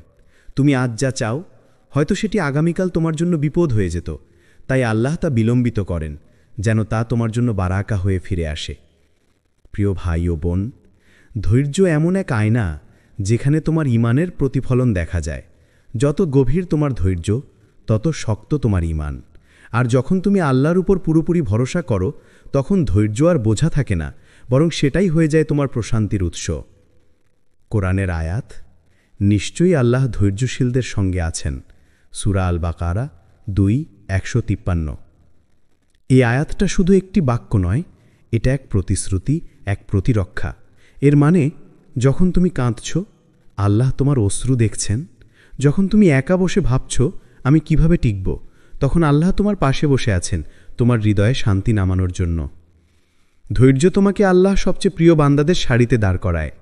তুমি আজ যা চাও, হয়তো সেটি আগামীকাল তোমার জন্য বিপদ হয়ে যেত, তাই আল্লাহ তা বিলম্বিত করেন যেন তা তোমার জন্য বারাকা হয়ে ফিরে আসে। প্রিয় ভাই ও বোন, ধৈর্য এমন এক আয়না যেখানে তোমার ঈমানের প্রতিফলন দেখা যায়। যত গভীর তোমার ধৈর্য, তত শক্ত তোমার ঈমান। আর যখন তুমি আল্লাহর উপর পুরোপুরি ভরসা করো, তখন ধৈর্য আর বোঝা থাকে না, বরং সেটাই হয়ে যায় তোমার প্রশান্তির উৎস। কোরআনের আয়াত। নিশ্চয়ই আল্লাহ ধৈর্যশীলদের সঙ্গে আছেন। সূরা আল বাকারা 2:153। এই আয়াতটা শুধু একটি বাক্য নয়, এটা এক প্রতিশ্রুতি, এক প্রতিরক্ষা। এর মানে, যখন তুমি কাঁদছ, আল্লাহ তোমার অশ্রু দেখছেন। যখন তুমি একা বসে ভাবছ আমি কিভাবে টিকব, তখন আল্লাহ তোমার পাশে বসে আছেন তোমার হৃদয়ে শান্তি নামানোর জন্য। ধৈর্য তোমাকে আল্লাহ সবচেয়ে প্রিয় বান্দাদের সারিতে দাঁড় করায়।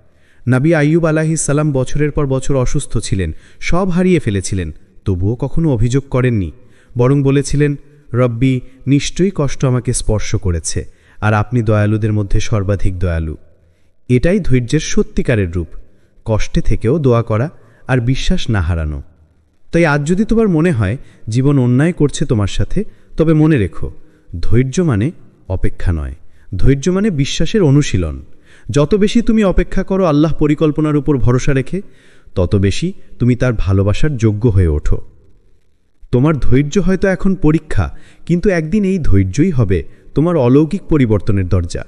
নবী আইয়ুব আলাইহিস সালাম বছরের পর বছর অসুস্থ ছিলেন, সব হারিয়ে ফেলেছিলেন, তবুও কখনো অভিযোগ করেননি, বরং বলেছিলেন, রব্বি, নিশ্চয়ই কষ্ট আমাকে স্পর্শ করেছে, আর আপনি দয়ালুদের মধ্যে সর্বাধিক দয়ালু। এটাই ধৈর্যের সত্যিকারের রূপ, কষ্টে থেকেও দোয়া করা আর বিশ্বাস না হারানো। তাই আজ যদি তোমার মনে হয় জীবন অন্যায় করছে তোমার সাথে, তবে মনে রেখো, ধৈর্য মানে অপেক্ষা নয়, ধৈর্য মানে বিশ্বাসের অনুশীলন। যত বেশি তুমি অপেক্ষা করো আল্লাহ পরিকল্পনার উপর ভরসা রেখে, তত বেশি তুমি তার ভালোবাসার যোগ্য হয়ে ওঠো। তোমার ধৈর্য হয়তো এখন পরীক্ষা, কিন্তু একদিন এই ধৈর্যই হবে তোমার অলৌকিক পরিবর্তনের দরজা,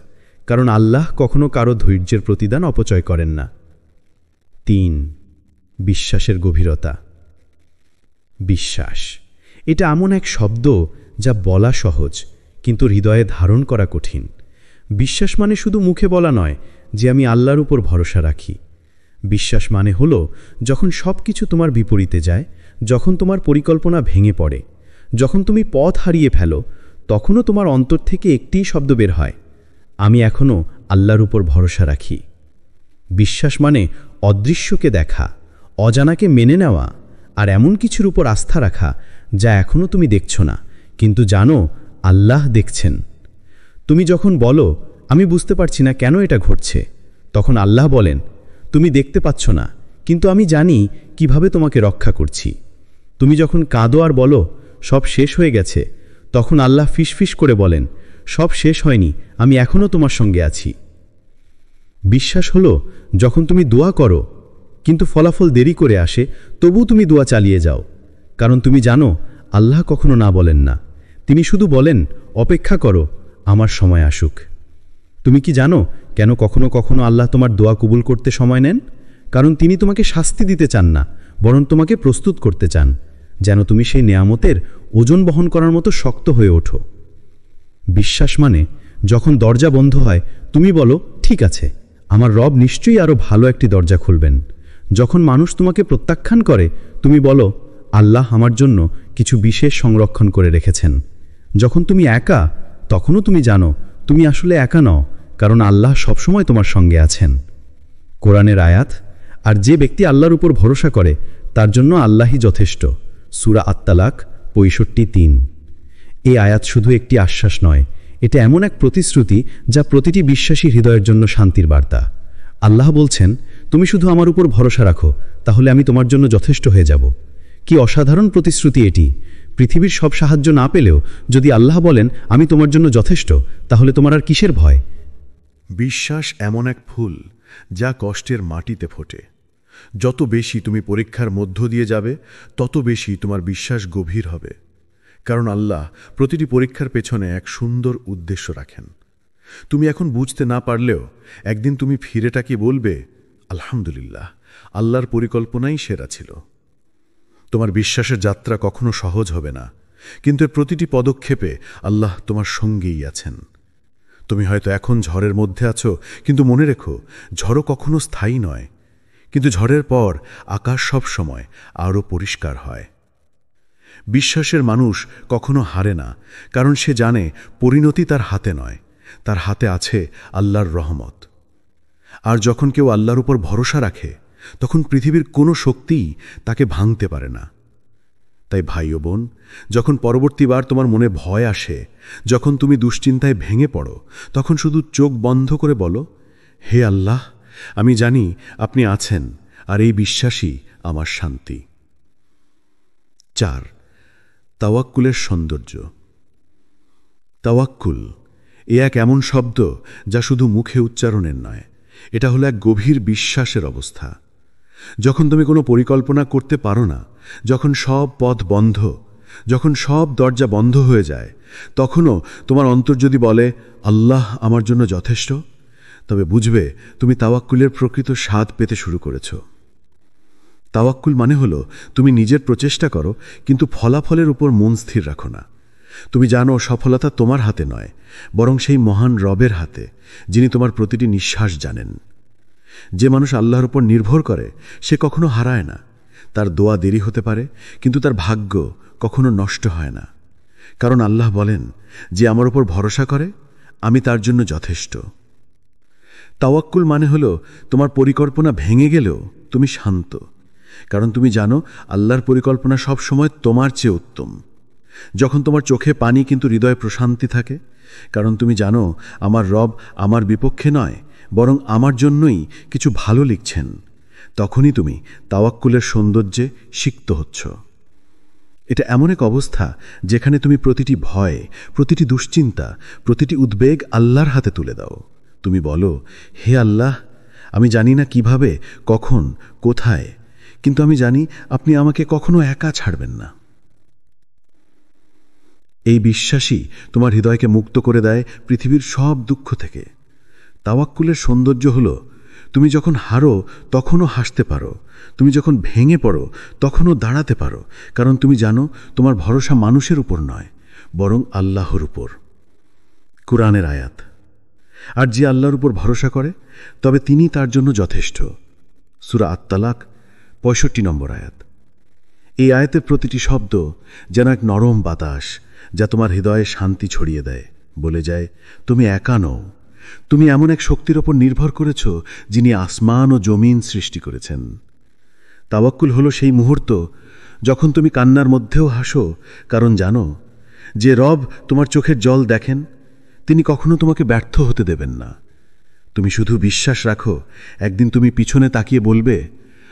কারণ আল্লাহ কখনো কারো ধৈর্যের প্রতিদান অপচয় করেন না। ৩. বিশ্বাসের গভীরতা। বিশ্বাস এটা এমন এক শব্দ যা বলা সহজ, কিন্তু হৃদয়ে ধারণ করা কঠিন। বিশ্বাস মানে শুধু মুখে বলা নয় যে আমি আল্লাহর উপর ভরসা রাখি। বিশ্বাস মানে হলো যখন সব কিছু তোমার বিপরীতে যায়, যখন তোমার পরিকল্পনা ভেঙে পড়ে, যখন তুমি পথ হারিয়ে ফেলো, তখনও তোমার অন্তর থেকে একটিই শব্দ বের হয়, আমি এখনও আল্লাহর উপর ভরসা রাখি। বিশ্বাস মানে অদৃশ্যকে দেখা, অজানাকে মেনে নেওয়া, আর এমন কিছুর উপর আস্থা রাখা যা এখনও তুমি দেখছো না, কিন্তু জানো আল্লাহ দেখছেন। তুমি যখন বলো আমি বুঝতে পারছি না কেন এটা ঘটছে, তখন আল্লাহ বলেন তুমি দেখতে পাচ্ছ না, কিন্তু আমি জানি কিভাবে তোমাকে রক্ষা করছি। তুমি যখন কাঁদো আর বলো সব শেষ হয়ে গেছে, তখন আল্লাহ ফিসফিস করে বলেন সব শেষ হয়নি, আমি এখনও তোমার সঙ্গে আছি। বিশ্বাস হলো যখন তুমি দোয়া করো কিন্তু ফলাফল দেরি করে আসে, তবু তুমি দোয়া চালিয়ে যাও, কারণ তুমি জানো আল্লাহ কখনো না বলেন না, তিনি শুধু বলেন অপেক্ষা করো, আমার সময় আসুক। তুমি কি জানো কেন কখনো কখনো আল্লাহ তোমার দোয়া কবুল করতে সময় নেন? কারণ তিনি তোমাকে শাস্তি দিতে চান না, বরং তোমাকে প্রস্তুত করতে চান, যেন তুমি সেই নেয়ামতের ওজন বহন করার মতো শক্ত হয়ে ওঠো। বিশ্বাস মানে যখন দরজা বন্ধ হয় তুমি বলো ঠিক আছে, আমার রব নিশ্চয়ই আরও ভালো একটি দরজা খুলবেন। যখন মানুষ তোমাকে প্রত্যাখ্যান করে তুমি বলো আল্লাহ আমার জন্য কিছু বিশেষ সংরক্ষণ করে রেখেছেন। যখন তুমি একা, তখনও তুমি জানো তুমি আসলে একা নও, কারণ আল্লাহ সবসময় তোমার সঙ্গে আছেন। কোরআনের আয়াত, আর যে ব্যক্তি আল্লাহর উপর ভরসা করে তার জন্য আল্লাহই যথেষ্ট। সূরা আত-তালাক ৬৫:৩। এই আয়াত শুধু একটি আশ্বাস নয়, এটা এমন এক প্রতিশ্রুতি যা প্রতিটি বিশ্বাসী হৃদয়ের জন্য শান্তির বার্তা। আল্লাহ বলছেন তুমি শুধু আমার উপর ভরসা রাখো, তাহলে আমি তোমার জন্য যথেষ্ট হয়ে যাব। কি অসাধারণ প্রতিশ্রুতি এটি! পৃথিবীর সব সাহায্য না পেলেও যদি আল্লাহ বলেন আমি তোমার জন্য যথেষ্ট, তাহলে তোমার আর কিসের ভয়? বিশ্বাস এমন এক ফুল যা কষ্টের মাটিতে ফোটে। যত বেশি তুমি পরীক্ষার মধ্য দিয়ে যাবে, তত বেশি তোমার বিশ্বাস গভীর হবে, কারণ আল্লাহ প্রতিটি পরীক্ষার পেছনে এক সুন্দর উদ্দেশ্য রাখেন। তুমি এখন বুঝতে না পারলেও একদিন তুমি ফিরে তাকিয়ে বলবে আলহামদুলিল্লাহ, আল্লাহর পরিকল্পনাই সেরা ছিল। তোমার বিশ্বাসের যাত্রা কখনো সহজ হবে না, কিন্তু এর প্রতিটি পদক্ষেপে আল্লাহ তোমার সঙ্গেই আছেন। তুমি হয়তো এখন ঝড়ের মধ্যে আছো, কিন্তু মনে রেখো ঝড়ও কখনো স্থায়ী নয়, কিন্তু ঝড়ের পর আকাশ সব সময় আরও পরিষ্কার হয়। বিশ্বাসের মানুষ কখনো হারে না, কারণ সে জানে পরিণতি তার হাতে নয়, তার হাতে আছে আল্লাহর রহমত। আর যখন কেউ আল্লাহর উপর ভরসা রাখে, তখন পৃথিবীর কোনো শক্তিই তাকে ভাঙতে পারে না। তাই ভাই ও বোন, যখন পরবর্তীবার তোমার মনে ভয় আসে, যখন তুমি দুশ্চিন্তায় ভেঙে পড়ো, তখন শুধু চোখ বন্ধ করে বলো হে আল্লাহ, আমি জানি আপনি আছেন, আর এই বিশ্বাসই আমার শান্তি। ৪. তাওয়াক্কুলের সৌন্দর্য। তাওয়াক্কুল এক এমন শব্দ যা শুধু মুখে উচ্চারণের নয়, এটা হলো এক গভীর বিশ্বাসের অবস্থা। যখন তুমি কোনো পরিকল্পনা করতে পারো না, যখন সব পথ বন্ধ, যখন সব দরজা বন্ধ হয়ে যায়, তখনও তোমার অন্তর যদি বলে আল্লাহ আমার জন্য যথেষ্ট, তবে বুঝবে তুমি তাওয়াক্কুলের প্রকৃত স্বাদ পেতে শুরু করেছ। তাওয়াক্কুল মানে হলো তুমি নিজের প্রচেষ্টা করো, কিন্তু ফলাফলের উপর মন স্থির রাখো না। তুমি জানো সফলতা তোমার হাতে নয়, বরং সেই মহান রবের হাতে, যিনি তোমার প্রতিটি নিঃশ্বাস জানেন। যে মানুষ আল্লাহর উপর নির্ভর করে সে কখনো হারায় না। তার দোয়া দেরি হতে পারে, কিন্তু তার ভাগ্য কখনো নষ্ট হয় না, কারণ আল্লাহ বলেন যে আমার উপর ভরসা করে আমি তার জন্য যথেষ্ট। তাওয়াক্কুল মানে হলো তোমার পরিকল্পনা ভেঙে গেলেও তুমি শান্ত, কারণ তুমি জানো আল্লাহর পরিকল্পনা সব সময় তোমার চেয়ে উত্তম। যখন তোমার চোখে পানি কিন্তু হৃদয়ে প্রশান্তি থাকে, কারণ তুমি জানো আমার রব আমার বিপক্ষে নয়, বরং আমার জন্যই কিছু ভালো লিখছেন। তখনই তুমি তাওয়াক্কুলের সৌন্দর্যে সিক্ত হচ্ছ। এটা এমন এক অবস্থা যেখানে তুমি প্রতিটি ভয়, প্রতিটি দুশ্চিন্তা, প্রতিটি উদ্বেগ আল্লাহর হাতে তুলে দাও। তুমি বলো, হে আল্লাহ, আমি জানি না কিভাবে, কখন, কোথায়, কিন্তু আমি জানি আপনি আমাকে কখনো একা ছাড়বেন না। এই বিশ্বাসই তোমার হৃদয়কে মুক্ত করে দেয় পৃথিবীর সব দুঃখ থেকে। তাওয়াক্কুলের সৌন্দর্য হলো তুমি যখন হারো তখনও হাসতে পারো, তুমি যখন ভেঙে পড়ো তখনও দাঁড়াতে পারো, কারণ তুমি জানো তোমার ভরসা মানুষের উপর নয়, বরং আল্লাহর উপর। কুরআনের আয়াত। আর যে আল্লাহর উপর ভরসা করে তবে তিনি তার জন্য যথেষ্ট। সূরা আত-তালাক ৬৫ নম্বর আয়াত। এই আয়াতের প্রতিটি শব্দ যেন এক নরম বাতাস, যা তোমার হৃদয়ে শান্তি ছড়িয়ে দেয়, বলে যায় তুমি একা নও, তুমি এমন এক শক্তির ওপর নির্ভর করেছ যিনি আসমান ও জমিন সৃষ্টি করেছেন। তাওয়াক্কুল হলো সেই মুহূর্ত যখন তুমি কান্নার মধ্যেও হাসো, কারণ জানো যে রব তোমার চোখের জল দেখেন, তিনি কখনো তোমাকে ব্যর্থ হতে দেবেন না। তুমি শুধু বিশ্বাস রাখো, একদিন তুমি পিছনে তাকিয়ে বলবে,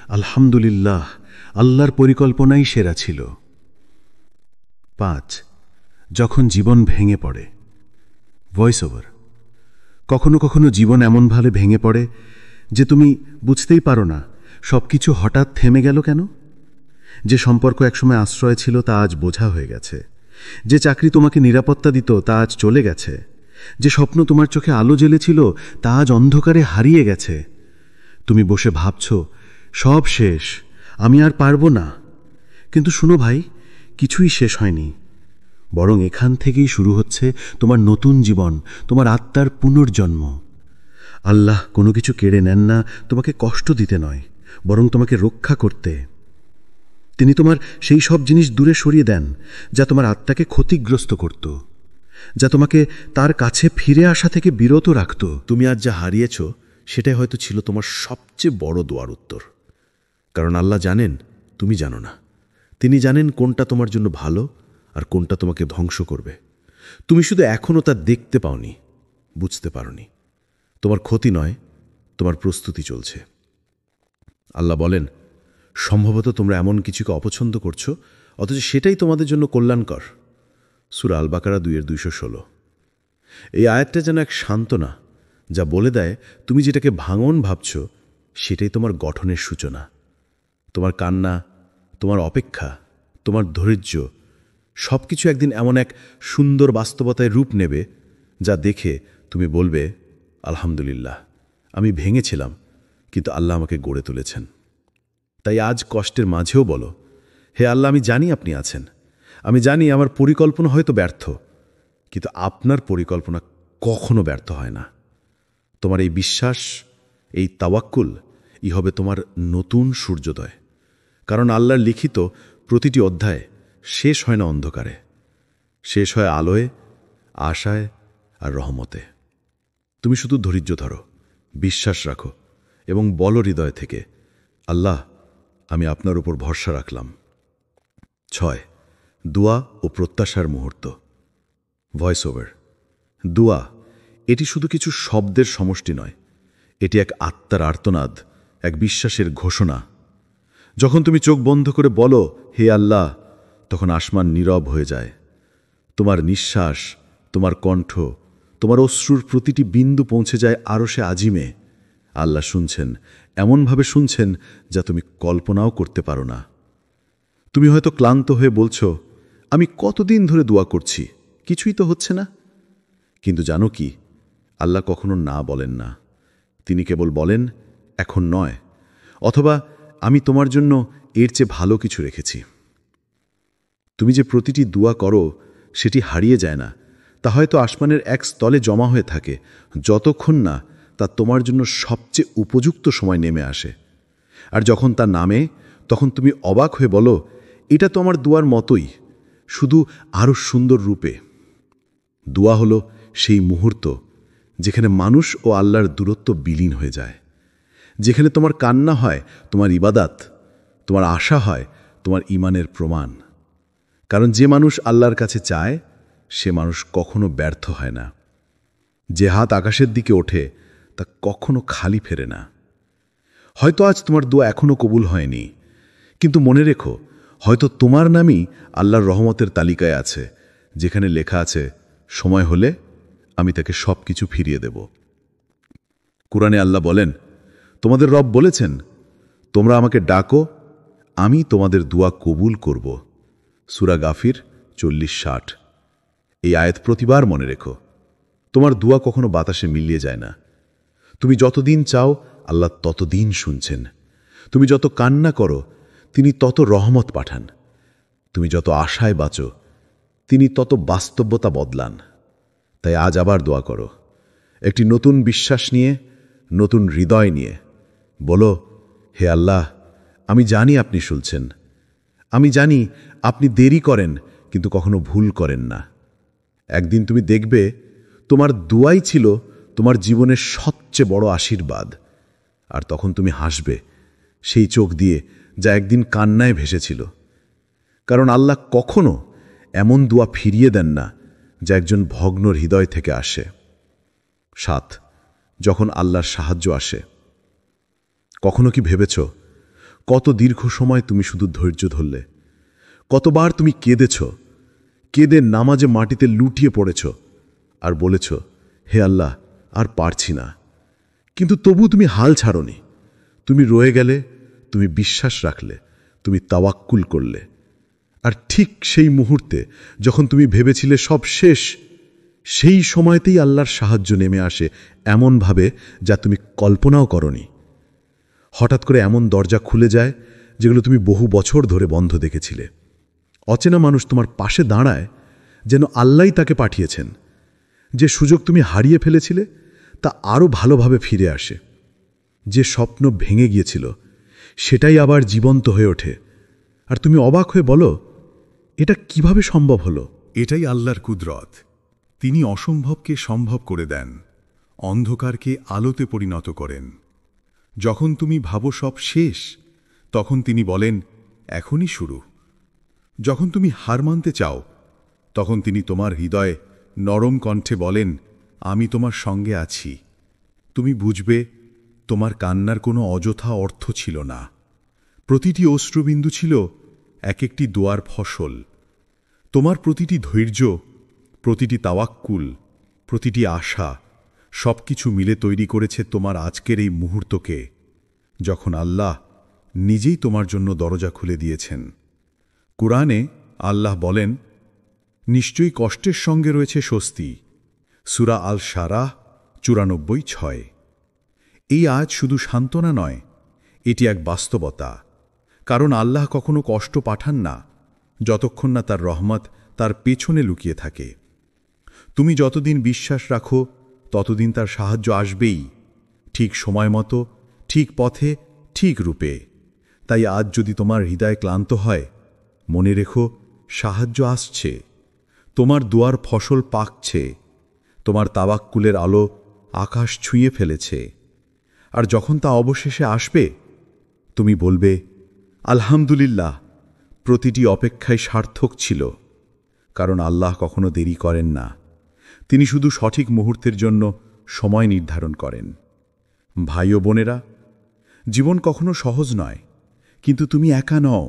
আলহামদুলিল্লাহ, আল্লাহর পরিকল্পনাই সেরা ছিল। ৫. যখন জীবন ভেঙে পড়ে। Voice over. কখনো কখনো জীবন এমনভাবে ভেঙে পড়ে যে তুমি বুঝতেই পারো না সবকিছু হঠাৎ থেমে গেল কেন। যে সম্পর্ক একসময় আশ্রয় ছিল তা আজ বোঝা হয়ে গেছে, যে চাকরি তোমাকে নিরাপত্তা দিত তা আজ চলে গেছে, যে স্বপ্ন তোমার চোখে আলো জ্বেলেছিল তা আজ অন্ধকারে হারিয়ে গেছে। তুমি বসে ভাবছ সব শেষ, আমি আর পারবো না। কিন্তু শুনো ভাই, কিছুই শেষ হয়নি, বরং এখান থেকেই শুরু হচ্ছে তোমার নতুন জীবন, তোমার আত্মার পুনর্জন্ম। আল্লাহ কোনো কিছু কেড়ে নেন না তোমাকে কষ্ট দিতে নয়, বরং তোমাকে রক্ষা করতে। তিনি তোমার সেই সব জিনিস দূরে সরিয়ে দেন যা তোমার আত্মাকে ক্ষতিগ্রস্ত করত, যা তোমাকে তার কাছে ফিরে আসা থেকে বিরত রাখত। তুমি আজ যা হারিয়েছ সেটাই হয়তো ছিল তোমার সবচেয়ে বড় দোয়ার উত্তর। কারণ আল্লাহ জানেন তুমি জানো না। তিনি জানেন কোনটা তোমার জন্য ভালো আর কোনটা তোমাকে ধ্বংস করবে। তুমি শুধু এখনও তা দেখতে পাওনি, বুঝতে পারোনি। তোমার ক্ষতি নয়, তোমার প্রস্তুতি চলছে। আল্লাহ বলেন, সম্ভবত তোমরা এমন কিছুকে অপছন্দ করছো, অথচ সেটাই তোমাদের জন্য কল্যাণকর। সূরা আল বাকারা 2:216। এই আয়াতটা যেন এক সান্ত্বনা, যা বলে দেয় তুমি যেটাকে ভাঙন ভাবছ সেটাই তোমার গঠনের সূচনা। তোমার কান্না, তোমার অপেক্ষা, তোমার ধৈর্য সব কিছু একদিন এমন এক সুন্দর বাস্তবতায় রূপ নেবে যা দেখে তুমি বলবে, আলহামদুলিল্লাহ, আমি ভেঙেছিলাম কিন্তু আল্লাহ আমাকে গড়ে তুলেছেন। তাই আজ কষ্টের মাঝেও বলো, হে আল্লাহ, আমি জানি আপনি আছেন, আমি জানি আমার পরিকল্পনা হয়তো ব্যর্থ, কিন্তু আপনার পরিকল্পনা কখনো ব্যর্থ হয় না। তোমার এই বিশ্বাস, এই তাওয়াক্কুল হবে তোমার নতুন সূর্যোদয়। কারণ আল্লাহর লিখিত প্রতিটি অধ্যায় শেষ হয় না অন্ধকারে, শেষ হয় আলোয়, আশায় আর রহমতে। তুমি শুধু ধৈর্য ধরো, বিশ্বাস রাখো এবং বলো হৃদয় থেকে, আল্লাহ, আমি আপনার উপর ভরসা রাখলাম। ৬. দোয়া ও প্রত্যাশার মুহূর্ত। Voice over. দোয়া এটি শুধু কিছু শব্দের সমষ্টি নয়, এটি এক আত্মার আর্তনাদ, এক বিশ্বাসের ঘোষণা। যখন তুমি চোখ বন্ধ করে বলো, হে আল্লাহ, তখন আসমান নীরব হয়ে যায়। তোমার নিঃশ্বাস, তোমার কণ্ঠ, তোমার অশ্রুর প্রতিটি বিন্দু পৌঁছে যায় আরশে আজিমে। আল্লাহ শুনছেন, এমনভাবে শুনছেন যা তুমি কল্পনাও করতে পারো না। তুমি হয়তো ক্লান্ত হয়ে বলছো, আমি কতদিন ধরে দোয়া করছি, কিছুই তো হচ্ছে না। কিন্তু জানো কি, আল্লাহ কখনো না বলেন না। তিনি কেবল বলেন, এখন নয়, অথবা আমি তোমার জন্য এর চেয়ে ভালো কিছু রেখেছি। তুমি যে প্রতিটি দোয়া করো সেটি হারিয়ে যায় না, তা হয়তো আসমানের এক স্থলে জমা হয়ে থাকে, যতক্ষণ না তা তোমার জন্য সবচেয়ে উপযুক্ত সময় নেমে আসে। আর যখন তা নামে, তখন তুমি অবাক হয়ে বলো, এটা তো আমার দোয়ার মতোই, শুধু আরও সুন্দর রূপে। দোয়া হলো সেই মুহূর্ত যেখানে মানুষ ও আল্লাহর দূরত্ব বিলীন হয়ে যায়, যেখানে তোমার কান্না হয় তোমার ইবাদাত, তোমার আশা হয় তোমার ঈমানের প্রমাণ, কারণ যে মানুষ আল্লাহর কাছে চায় সে মানুষ কখনো ব্যর্থ হয় না। যে হাত আকাশের দিকে ওঠে তা কখনো খালি ফেরে না। হয়তো আজ তোমার দোয়া এখনো কবুল হয়নি, কিন্তু মনে রেখো, হয়তো তোমার নামই আল্লাহর রহমতের তালিকায় আছে, যেখানে লেখা আছে সময় হলে আমি তাকে সব কিছু ফিরিয়ে দেব। কুরআনে আল্লাহ বলেন, তোমাদের রব বলেছেন, তোমরা আমাকে ডাকো, আমি তোমাদের দোয়া কবুল করব। সূরা গাফির 40-60। এই আয়াত প্রতিবার মনে রেখো। তোমার দোয়া কখনো বাতাসে মিলিয়ে যায় না। তুমি যতদিন চাও আল্লাহ ততদিন শুনছেন। তুমি যত কান্না করো তিনি তত রহমত পাঠান। তুমি যত আশায় বাঁচো তিনি তত বাস্তবতা বদলান। তাই আজ আবার দোয়া করো, একটি নতুন বিশ্বাস নিয়ে, নতুন হৃদয় নিয়ে। বলো, হে আল্লাহ, আমি জানি আপনি শুনছেন। আমি জানি আপনি দেরি করেন কিন্তু কখনো ভুল করেন না। একদিন তুমি দেখবে তোমার দোয়াই ছিল তোমার জীবনের সবচেয়ে বড় আশীর্বাদ। আর তখন তুমি হাসবে সেই চোখ দিয়ে যা একদিন কান্নায় ভেসেছিল। কারণ আল্লাহ কখনো এমন দোয়া ফিরিয়ে দেন না যা একজন ভগ্ন হৃদয় থেকে আসে। 7, যখন আল্লাহর সাহায্য আসে। কখনো কি ভেবেছ কত দীর্ঘ সময় তুমি শুধু ধৈর্য ধরলে? কতবার তুমি কেঁদেছ, কেঁদে নামাজে মাটিতে লুটিয়ে পড়েছ আর বলেছ, হে আল্লাহ, আর পারছি না। কিন্তু তবু তুমি হাল ছাড়োনি। তুমি রয়ে গেলে, তুমি বিশ্বাস রাখলে, তুমি তাওয়াক্কুল করলে। আর ঠিক সেই মুহূর্তে যখন তুমি ভেবেছিলে সব শেষ, সেই সময়তেই আল্লাহর সাহায্য নেমে আসে এমনভাবে যা তুমি কল্পনাও করনি। হঠাৎ করে এমন দরজা খুলে যায় যেগুলো তুমি বহু বছর ধরে বন্ধ দেখেছিলে। অচেনা মানুষ তোমার পাশে দাঁড়ায় যেন আল্লাহই তাকে পাঠিয়েছেন। যে সুযোগ তুমি হারিয়ে ফেলেছিলে তা আরও ভালোভাবে ফিরে আসে। যে স্বপ্ন ভেঙে গিয়েছিল সেটাই আবার জীবন্ত হয়ে ওঠে। আর তুমি অবাক হয়ে বলো, এটা কিভাবে সম্ভব হলো? এটাই আল্লাহর কুদরত। তিনি অসম্ভবকে সম্ভব করে দেন, অন্ধকারকে আলোতে পরিণত করেন। যখন তুমি ভাবো সব শেষ, তখন তিনি বলেন, এখনই শুরু। যখন তুমি হার মানতে চাও, তখন তিনি তোমার হৃদয়ে নরম কণ্ঠে বলেন, আমি তোমার সঙ্গে আছি। তুমি বুঝবে তোমার কান্নার কোনো অযথা অর্থ ছিল না। প্রতিটি অশ্রুবিন্দু ছিল এক একটি দোয়ার ফসল। তোমার প্রতিটি ধৈর্য, প্রতিটি তাওয়াক্কুল, প্রতিটি আশা, সবকিছু মিলে তৈরি করেছে তোমার আজকের এই মুহূর্তকে, যখন আল্লাহ নিজেই তোমার জন্য দরজা খুলে দিয়েছেন। কুরআনে আল্লাহ বলেন, নিশ্চয়ই কষ্টের সঙ্গে রয়েছে স্বস্তি। সূরা আল শারাহ 94:6। এই আয়াত শুধু সান্ত্বনা নয়, এটি এক বাস্তবতা। কারণ আল্লাহ কখনো কষ্ট পাঠান না যতক্ষণ না তার রহমত তার পেছনে লুকিয়ে থাকে। তুমি যতদিন বিশ্বাস রাখো ততদিন তার সাহায্য আসবেই, ঠিক সময় মতো, ঠিক পথে, ঠিক রূপে। তাই আজ যদি তোমার হৃদয় ক্লান্ত হয়, মনে রেখো, সাহায্য আসছে। তোমার দোয়ার ফসল পাকছে। তোমার তাওয়াক্কুলের আলো আকাশ ছুঁয়ে ফেলেছে। আর যখন তা অবশেষে আসবে, তুমি বলবে, আলহামদুলিল্লাহ, প্রতিটি অপেক্ষায় সার্থক ছিল। কারণ আল্লাহ কখনো দেরি করেন না। তিনি শুধু সঠিক মুহূর্তের জন্য সময় নির্ধারণ করেন। ভাই ও বোনেরা, জীবন কখনো সহজ নয়, কিন্তু তুমি একা নও।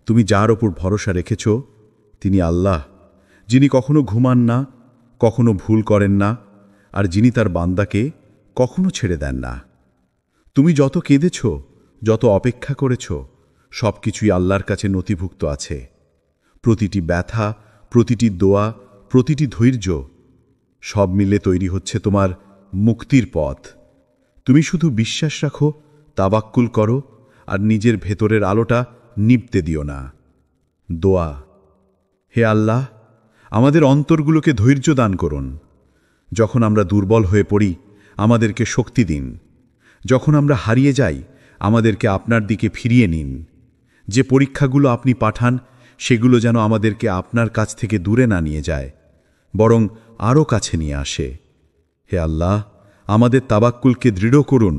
তুমি যার ওপর ভরসা রেখেছ তিনি আল্লাহ, যিনি কখনো ঘুমান না, কখনো ভুল করেন না, আর যিনি তার বান্দাকে কখনো ছেড়ে দেন না। তুমি যত কেঁদেছ, যত অপেক্ষা করেছ, সব কিছুই আল্লাহর কাছে নথিভুক্ত আছে। প্রতিটি ব্যথা, প্রতিটি দোয়া, প্রতিটি ধৈর্য, সব মিলে তৈরি হচ্ছে তোমার মুক্তির পথ। তুমি শুধু বিশ্বাস রাখো, তাওয়াক্কুল করো, আর নিজের ভেতরের আলোটা নিভতে দিও না। দোয়া। হে আল্লাহ, আমাদের অন্তরগুলোকে ধৈর্য দান করুন। যখন আমরা দুর্বল হয়ে পড়ি, আমাদেরকে শক্তি দিন। যখন আমরা হারিয়ে যাই, আমাদেরকে আপনার দিকে ফিরিয়ে নিন। যে পরীক্ষাগুলো আপনি পাঠান, সেগুলো যেন আমাদেরকে আপনার কাছ থেকে দূরে না নিয়ে যায়, বরং আরও কাছে নিয়ে আসে। হে আল্লাহ, আমাদের তাওয়াক্কুলকে দৃঢ় করুন,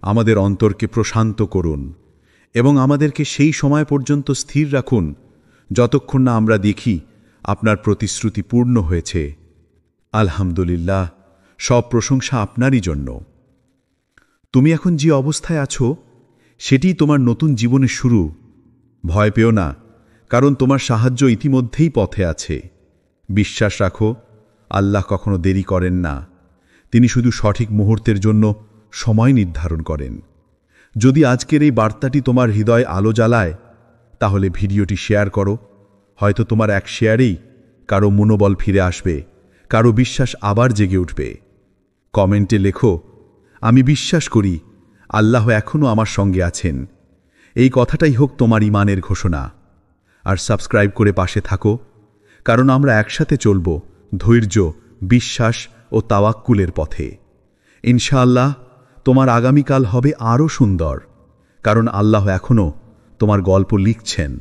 আমাদের অন্তরকে প্রশান্ত করুন, এবং আমাদেরকে সেই সময় পর্যন্ত স্থির রাখুন যতক্ষণ না আমরা দেখি আপনার প্রতিশ্রুতি পূর্ণ হয়েছে। আলহামদুলিল্লাহ, সব প্রশংসা আপনারই জন্য। তুমি এখন যে অবস্থায় আছো সেটিই তোমার নতুন জীবনের শুরু। ভয় পেও না, কারণ তোমার সাহায্য ইতিমধ্যেই পথে আছে। বিশ্বাস রাখো, আল্লাহ কখনো দেরি করেন না। তিনি শুধু সঠিক মুহূর্তের জন্য সময় নির্ধারণ করেন। যদি আজকের এই বার্তাটি তোমার হৃদয় আলো জ্বালায়, তাহলে ভিডিওটি শেয়ার করো। হয়তো তোমার এক শেয়ারেই কারো মনোবল ফিরে আসবে, কারো বিশ্বাস আবার জেগে উঠবে। কমেন্টে লেখো, আমি বিশ্বাস করি আল্লাহ এখনও আমার সঙ্গে আছেন। এই কথাটাই হোক তোমার ঈমানের ঘোষণা। আর সাবস্ক্রাইব করে পাশে থাকো, কারণ আমরা একসাথে চলব ধৈর্য, বিশ্বাস ও তাওয়াক্কুলের পথে। ইনশাআল্লাহ তোমার আগামীকাল হবে আরও সুন্দর, কারণ আল্লাহ এখনও তোমার গল্প লিখছেন।